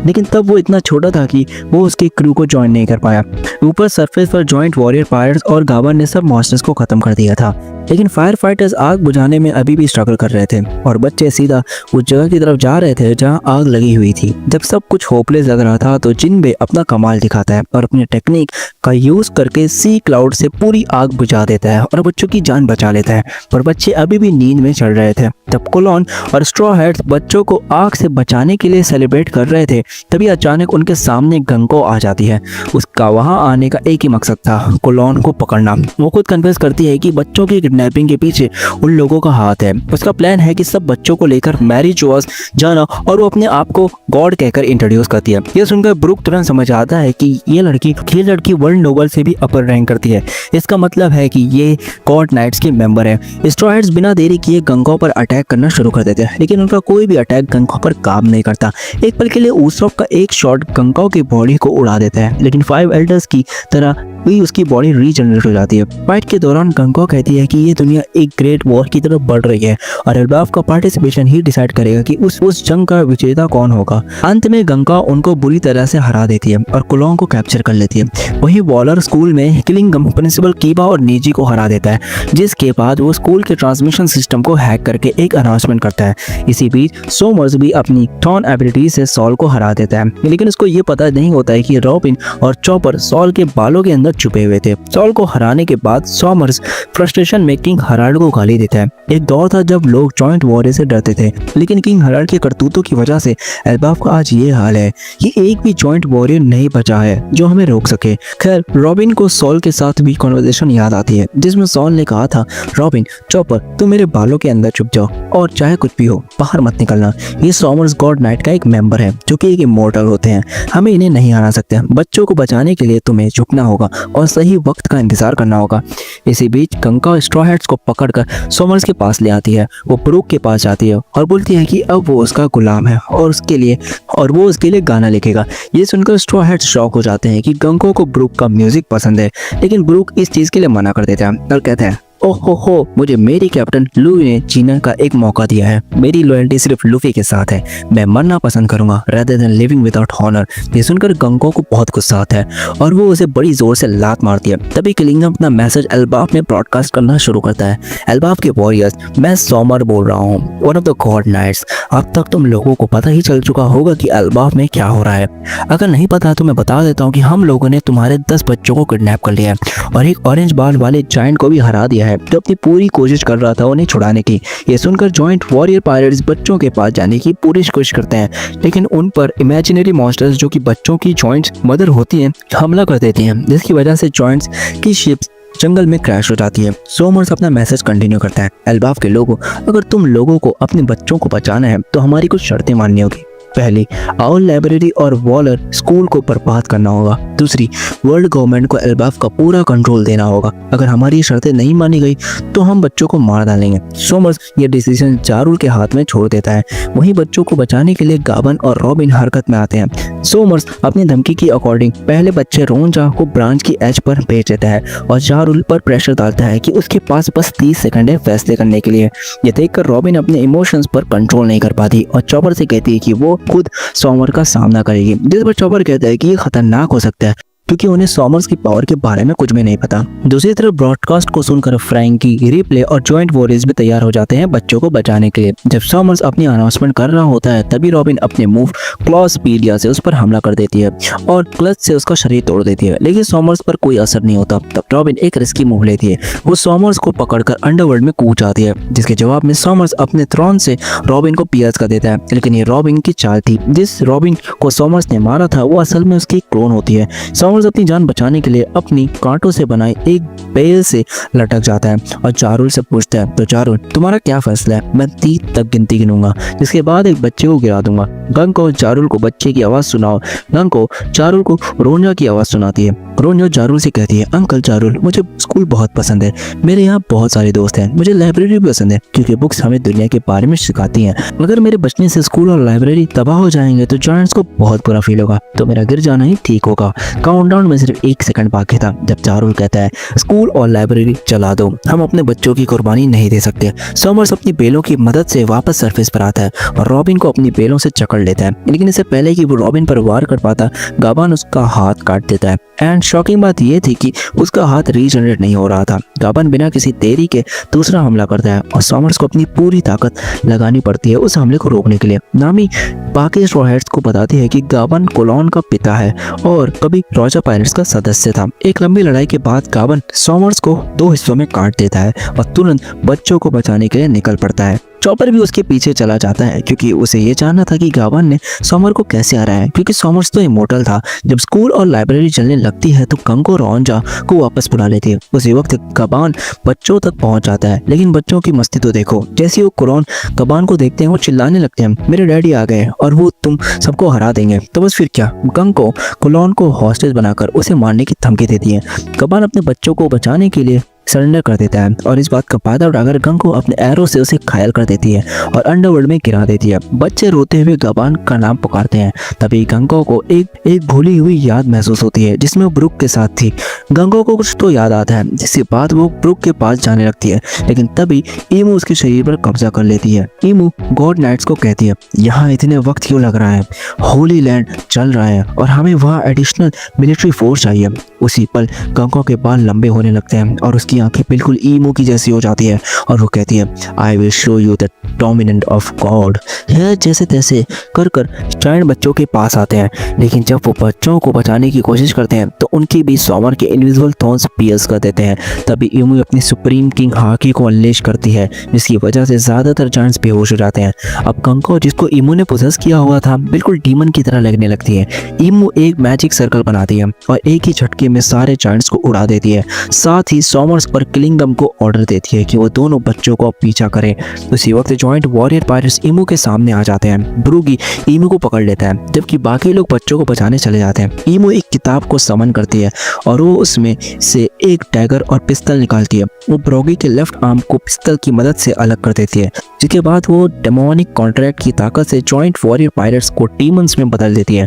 लेकिन तब वो इतना छोटा था कि वो उसके क्रू को ज्वाइन नहीं कर पाया। ऊपर सरफेस पर जॉइंट वॉरियर पायरेट्स और गाबन ने सब मॉन्स्टर्स को खत्म कर दिया था, लेकिन फायर फाइटर्स आग बुझाने में अभी भी स्ट्रगल कर रहे थे और बच्चे सीधा उस जगह की तरफ जा रहे थे जहां आग लगी हुई थी। जब सब कुछ होपलेस लग रहा था तो जिनबे अपना कमाल दिखाता है और अपनी टेक्निक का यूज करके सी क्लाउड से पूरी आग बुझा देता है और बच्चों की जान बचा लेता है, पर बच्चे अभी भी नींद में चढ़ रहे थे। तब कोलोन और स्ट्रॉ हैट्स बच्चों को आग से बचाने के लिए सेलिब्रेट कर रहे थे, तभी अचानक उनके सामने गंको आ जाती है। उसका वहां आने का एक ही मकसद था, कोलोन को पकड़ना। वो खुद कन्फेस करती है कि बच्चों की किडनैपिंग के पीछे उन लोगों का हाथ है। उसका प्लान है कि सब बच्चों को लेकर मैरी जोस जाना और वो अपने आप को गॉड कहकर इंट्रोड्यूस करती है। यह सुनकर ब्रुक तुरंत समझ आता है कि ये लड़की वर्ल्ड नोबल से भी अपर रैंक करती है। इसका मतलब है कि ये गॉड नाइट्स के मेंबर है। स्ट्रॉ हैट्स बिना देरी किए गंको पर अटैक करना शुरू कर देते हैं, लेकिन उनका कोई भी अटैक गंको पर काम नहीं करता। एक पल के लिए ऊसॉप का एक शॉट गंको की बॉडी को उड़ा देता है, लेकिन 5 एल्डर्स की तरह भी उसकी बॉडी रीजनरेट हो जाती है। फाइट के दौरान गंको कहती है कि ये दुनिया एक ग्रेट वॉर की तरफ बढ़ रही है और एल्बाफ का पार्टिसिपेशन ही डिसाइड करेगा कि उस जंग का विजेता कौन होगा। अंत में गंका उनको बुरी तरह से हरा देती है और कोलोन को कैप्चर कर लेती है। वही वॉलर स्कूल में किलिंगम प्रिंसिपल कीबा और निजी को हरा देता है, जिसके बाद वो स्कूल के ट्रांसमिशन सिस्टम को हैक करके एक अनाउंसमेंट करता है। इसी बीच सोमर्स भी अपनी टॉन एबिलिटी से सॉल को हरा देता है, लेकिन उसको ये पता नहीं होता है कि रॉबिन और चॉपर सॉल के बालों के अंदर छुपे हुए थे। सॉल को हराने के बाद सोमर्स फ्रस्ट्रेशन में किंग हराल्ड को गाली देता है। एक दौर था जब लोग जॉइंट वॉरियर से डरते थे, लेकिन किंग हराल्ड के करतूतों की वजह से एल्बाफ का आज ये हाल है कि एक भी जॉइंट वॉरियर नहीं बचा है जो हमें रोक सके। खैर, रॉबिन को सॉल के साथ भी कॉन्वर्सेशन याद आती है, जिसमें सॉल ने कहा था, रॉबिन, चॉपर, तुम मेरे बालों के अंदर छुप जाओ और चाहे कुछ भी हो बाहर मत निकलना। ये सोमर्स गॉड नाइट का एक मेंबर है जो कि एक इमोर्टल होते हैं, हमें इन्हें नहीं हरा सकते। बच्चों को बचाने के लिए तुम्हें झुकना होगा और सही वक्त का इंतजार करना होगा। इसी बीच गंका स्ट्रॉ हैट्स को पकड़कर सोमर्स के पास ले आती है। वो ब्रूक के पास जाती है और बोलती है कि अब वो उसका गुलाम है और वो उसके लिए गाना लिखेगा। ये सुनकर स्ट्रॉ हैट्स शॉक हो जाते हैं कि गंको को ब्रूक का म्यूजिक पसंद है, लेकिन ब्रूक इस चीज के लिए मना कर देता है और कहते हैं, ओहो, मुझे मेरी कैप्टन लुफी ने जीने का एक मौका दिया है। मेरी लॉयल्टी सिर्फ लुफी के साथ है। मैं मरना पसंद करूंगा rather than living without honor। ये सुनकर गंको को बहुत गुस्सा आता है और वो उसे बड़ी जोर से लात मारती है। तभी किलिंगम अपना मैसेज एल्बाफ में ब्रॉडकास्ट करना शुरू करता है। एल्बाफ के वॉरियर्स, मैं सोमर बोल रहा हूँ, one of the god knights. अब तक तुम लोगों को पता ही चल चुका होगा कि एल्बाफ में क्या हो रहा है। अगर नहीं पता तो मैं बता देता हूँ कि हम लोगों ने तुम्हारे 10 बच्चों को किडनैप कर लिया है और एक ऑरेंज बाल वाले जायंट को भी हरा दिया है जो अपनी पूरी कोशिश कर रहा था उन्हें छुड़ाने की। ये सुनकर जॉइंट वॉरियर पायरेट्स बच्चों के पास जाने की पूरी कोशिश करते हैं, लेकिन उन पर इमेजिनरी मॉन्स्टर्स जो कि बच्चों की जॉइंट्स मदर होती हैं हमला कर देती हैं, जिसकी वजह से जॉइंट्स की शिप्स जंगल में क्रैश हो जाती है। सोमर्स अपना मैसेज कंटिन्यू करता है, एल्बाफ के लोगों, अगर तुम लोगों को अपने बच्चों को बचाना है तो हमारी कुछ शर्तें माननी होगी। पहली, आउल लाइब्रेरी और वॉलर स्कूल को बर्बाद करना होगा। दूसरी, वर्ल्ड गवर्नमेंट को एल्बाफ का पूरा कंट्रोल देना होगा। अगर हमारी शर्तें नहीं मानी गई तो हम बच्चों को मार डालेंगे। सोमर्स ये डिसीजन जारुल के हाथ में छोड़ देता है। वहीं बच्चों को बचाने के लिए गाबन और रॉबिन हरकत में आते हैं। सोमर्स अपनी धमकी की अकॉर्डिंग पहले बच्चे रोंजा को ब्रांच की एज पर भेज देता है और जारुल पर प्रेशर डालता है कि उसके पास बस 30 सेकंड है फैसले करने के लिए। ये देखकर रॉबिन अपने इमोशंस पर कंट्रोल नहीं कर पाती और चॉपर से कहती है कि वो खुद सोमर का सामना करेगी, जिस पर चॉपर कहता है कि ये खतरनाक हो सकता है क्योंकि उन्हें सॉमर्स की पावर के बारे में कुछ भी नहीं पता। दूसरी तरफ ब्रॉडकास्ट को सुनकर फ्रैंकी, रिप्ले और जॉइंट वॉरियर्स भी तैयार हो जाते हैं बच्चों को बचाने के लिए। जब सॉमर्स अपनी अनाउंसमेंट कर रहा होता है तभी रॉबिन अपने मूव क्लॉसपीडिया से उस पर हमला कर देती है और क्लच से उसका शरीर तोड़ देती है, लेकिन सॉमर्स पर कोई असर नहीं होता। तब रॉबिन एक रिस्की मूव लेती है, वो सॉमर्स को पकड़कर अंडरवर्ल्ड में कूद जाती है, जिसके जवाब में सॉमर्स अपने थ्रोन से रॉबिन को पियर्स कर देता है। लेकिन ये रॉबिन की चाल थी, जिस रॉबिन को सॉमर्स ने मारा था वो असल में उसकी क्लोन होती है। सॉमर्स अपनी जान बचाने के लिए अपनी कांटों से बनाई एक बेल से लटक जाता है और जारुल से पूछता है, तो जारुल तुम्हारा क्या फैसला है? मैं 3 तक गिनती गिनूंगा, जिसके बाद एक बच्चे को गिरा दूंगा। गंग को जारुल को बच्चे की आवाज सुनाओ। गंग को जारुल को रोंजा की आवाज सुनाती है। रोंजा जारुल से कहती है, अंकल जारुल मुझे स्कूल बहुत पसंद है, मेरे यहाँ बहुत सारे दोस्त हैं, मुझे लाइब्रेरी भी पसंद है क्योंकि बुक्स हमें दुनिया के बारे में सिखाती हैं। अगर मेरे बचने से स्कूल और लाइब्रेरी तबाह हो जाएंगे तो जायंट्स को बहुत बुरा फील होगा, तो मेरा गिर जाना ही ठीक होगा। काउंटडाउन में सिर्फ 1 सेकंड बाकी था जब जारुल कहता है, स्कूल और लाइब्रेरी चला दो, हम अपने बच्चों की कुर्बानी नहीं दे सकते। सॉमर्स अपनी बेलों की मदद से वापस सरफेस पर आता है और रॉबिन को अपनी बेलों से जकड़ लेता है, लेकिन इससे पहले कि वो रॉबिन पर वार कर पाता गाबान उसका हाथ काट देता है। एंड शॉकिंग बात यह थी कि उसका हाथ रीजनरेट नहीं हो रहा था। गाबान बिना किसी देरी के दूसरा हमला करता है और सॉमर्स को अपनी पूरी ताकत लगानी पड़ती है उस हमले को रोकने के लिए। नामी बाकी स्ट्रॉ हैट्स को बताती है कि गाबान कोलॉन का पिता है और कभी रॉजा पायरेट्स का सदस्य था। एक लंबी लड़ाई के बाद गाबान सॉमर्स को 2 हिस्सों में काट देता है और तुरंत बच्चों को बचाने के लिए निकल पड़ता है। चॉपर भी उसके पीछे चला जाता है क्योंकि उसे ये जानना था कि गाबान ने सॉमर को कैसे हराया है, क्योंकि सॉमर्स तो इमोर्टल था। जब स्कूल और लाइब्रेरी चलने लगती है तो गंग और रोंजा को वापस बुला लेती है। उसी वक्त गाबान बच्चों तक पहुंच जाता है, लेकिन बच्चों की मस्ती तो देखो। जैसे वो कुरान गाबान को देखते हैं वो चिल्लाने लगते हैं, मेरे डैडी आ गए और वो तुम सबको हरा देंगे। तो बस फिर क्या, गंग को कुलोन को हॉस्टेज बनाकर उसे मारने की धमकी देती है। गाबान अपने बच्चों को बचाने के लिए सरेंडर कर देता है और इस बात का फायदा उठाकर गंग को अपने एरो से उसे घायल कर देती है और अंडरवर्ल्ड में गिरा देती है। बच्चे रोते हुए गाबान का नाम पुकारते हैं। तभी गंगो को एक भूली हुई याद महसूस होती है जिसमें वो ब्रुक के साथ थी। गंगो को कुछ तो याद आता है, जिसके बाद वो ब्रुक के पास जाने लगती है, लेकिन तभी ईमू उसके शरीर पर कब्जा कर लेती है। ईमू गॉड नाइट्स को कहती है, यहाँ इतने वक्त क्यों लग रहा है, होली लैंड चल रहा है और हमें वहाँ एडिशनल मिलिट्री फोर्स चाहिए। उसी पल गंगो के बाल लंबे होने लगते हैं और उसकी आंखें बिल्कुल ईमू की जैसी हो जाती है और वो कहती है, I will show you the dominant of God. यह जैसे तैसे कर जायंट बच्चों के पास आते हैं, लेकिन जब वो बच्चों को बचाने की कोशिश करते हैं तो उनकी भी सॉमर के इनविजिबल थॉर्न्स पियर्स कर देते हैं। तभी ईमू अपनी सुप्रीम किंग हाकी को अनलेश करती है, जिसकी वजह से ज्यादातर जायंट्स बेहोश हो जाते हैं। अब गंगो, जिसको ईमू ने पोसेस किया हुआ था, बिल्कुल डीमन की तरह लगने लगती है। ईमू एक मैजिक सर्कल बनाती है और एक ही झटके में सारे जायंट्स को उड़ा देती है। साथ ही सॉमर्स पर किलिंगम को ऑर्डर देती है कि वो दोनों बच्चों को पीछा करें। उसी वक्त जॉइंट वॉरियर पायरेट्स ईमू के सामने आ जाते हैं। ब्रूगी ईमू को पकड़ लेता है, जबकि बाकी लोग बच्चों को बचाने चले जाते हैं। ईमू एक किताब को समन करती है और वो उसमें से एक डैगर और पिस्तल निकालती है। वो ब्रोगी के लेफ्ट आर्म को पिस्तल की मदद से अलग कर देती है, जिसके बाद वो डेमोनिक कॉन्ट्रैक्ट की ताकत से जॉइंट वॉरियर पायरेट्स को डीमंस में बदल देती है।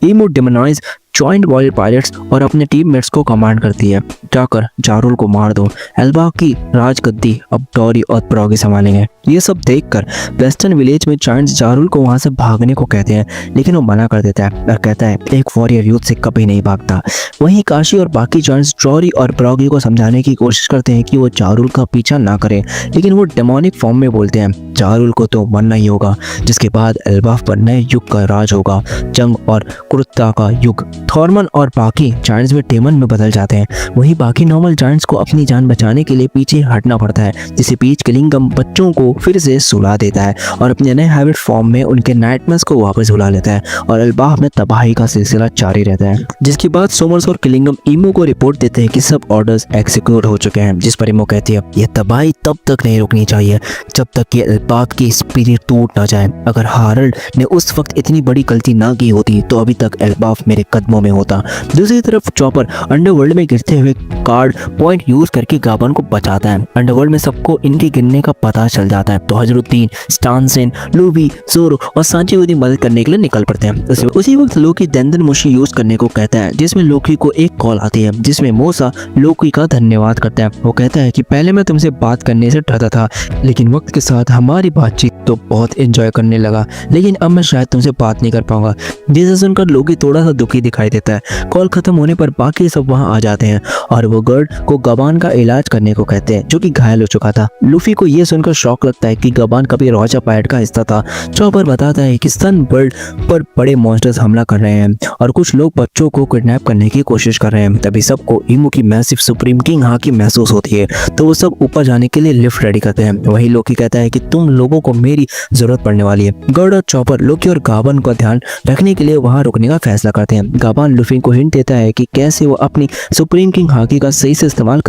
ईमू डेमोनाइज जॉइंट वॉरियर पायरेट्स और अपने टीममेट्स को कमांड करती है, जाकर जारुल को मार दो, एल्बा की राजगद्दी अब डोरी और ब्रोगी संभालेंगे। ये सब देखकर वेस्टर्न विलेज में जायंट्स जारुल को वहां से भागने को कहते हैं, लेकिन वो मना कर देता है और कहता है एक वॉरियर यूथ से कभी नहीं भागता। वहीं काशी और बाकी जायंट्स डोरी और ब्रोगी को समझाने की कोशिश करते हैं कि वो जारुल का पीछा ना करें, लेकिन वो डेमोनिक फॉर्म में बोलते हैं जारुल को तो मरना ही होगा, जिसके बाद एल्बाफ पर नए युग का राज होगा, जंग और क्रूरता का युग। थॉर्मन और बाकी जायंट्स भी डेमन में बदल जाते हैं। वहीं बाकी नॉर्मल जायंट्स को अपनी जान बचाने के लिए पीछे हटना पड़ता है, जिसे बीच किलिंगम बच्चों को फिर से सुला देता है और अपने नए हैबिट फॉर्म में उनके नाइटमेयर्स को वापस बुला लेता है और एल्बाफ में तबाही का सिलसिला जारी रहता है। जिसके बाद सोमर्स और किलिंगम ईमू को रिपोर्ट देते हैं कि सब ऑर्डर्स एग्जीक्यूट हो चुके हैं, जिस पर ईमू कहती है यह तबाही तब तक नहीं रुकनी चाहिए जब तक कि एल्बाफ की स्पिरिट टूट ना जाए। अगर हारल्ड ने उस वक्त इतनी बड़ी गलती ना की होती तो अभी तक एल्बाफ मेरे कदमों में होता। दूसरी तरफ चॉपर अंडरवर्ल्ड में गिरते हुए कार्ड पॉइंट यूज करके गाबान को बचाता है। अंडरवर्ल्ड में सबको इनके गिरने का पता चल जाता है, तो हजरुद्दीन, स्टानसेन, लूबी, जोरो और सांची मदद करने के लिए निकल पड़ते हैं। उसी वक्त लोकी दंदन मुशी यूज करने को कहता है, जिसमें लोकी को एक कॉल आती है, जिसमें मोसा लोकी का धन्यवाद करता है। वो कहता है कि पहले मैं तुमसे बात करने से डरता था, लेकिन वक्त के साथ हमारी हमारी बातचीत तो बहुत एंजॉय करने लगा, लेकिन अब मैं शायद तुमसे बात नहीं कर पाऊंगा। जिसे सुनकर लोकी थोड़ा सा दुखी दिखाई देता है। कॉल खत्म होने पर बाकी सब वहां आ जाते हैं और वो गर्ड को गबान का इलाज करने को कहते हैं, जो कि घायल हो चुका था। लूफी को ये सुनकर शौक लगता है कि गबान कभी रोचा पायरेट का हिस्सा था। चॉपर बताता है कि सनबर्ड पर बड़े मॉन्स्टर्स हमला कर रहे हैं और कुछ लोग बच्चों को किडनैप करने की कोशिश कर रहे हैं। तभी सबको इमू की मैसिव सुप्रीम किंग हाकी महसूस होती है, तो वो सब ऊपर जाने के लिए लिफ्ट रेडी करते हैं। वही लोकी कहता है कि तुम लोगों को मेरी जरूरत पड़ने वाली है। गर्ड और चॉपर लोकी और गाबन का ध्यान रखने के लिए वहां रुकने का फैसला करते हैं। गाबन लूफी को हिंट देता है कि कैसे वो अपनी सुप्रीम किंग हाकी का सही से इस्तेमाल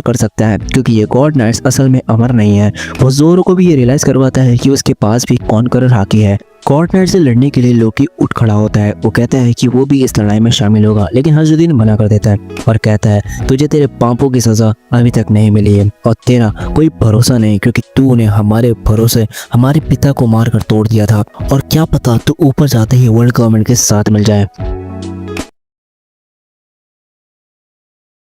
कर सकता है, क्योंकि ये गॉड नाइट्स असल में अमर नहीं है। वो जोरो को भी ये रियलाइज करवाता है कि उसके पास भी कॉन्करर हाकी है। गॉड नाइट से लड़ने के लिए लोकी उठ खड़ा होता है। वो कहता है कि वो भी इस लड़ाई में शामिल होगा, लेकिन हजरुद्दीन मना कर देता है और कहता है तुझे तेरे पापों की सजा अभी तक नहीं मिली है और तेरा कोई भरोसा नहीं, क्योंकि तूने हमारे भरोसे हमारे पिता को मार कर तोड़ दिया था और क्या पता तू ऊपर जाते ही वर्ल्ड गवर्नमेंट के साथ मिल जाए।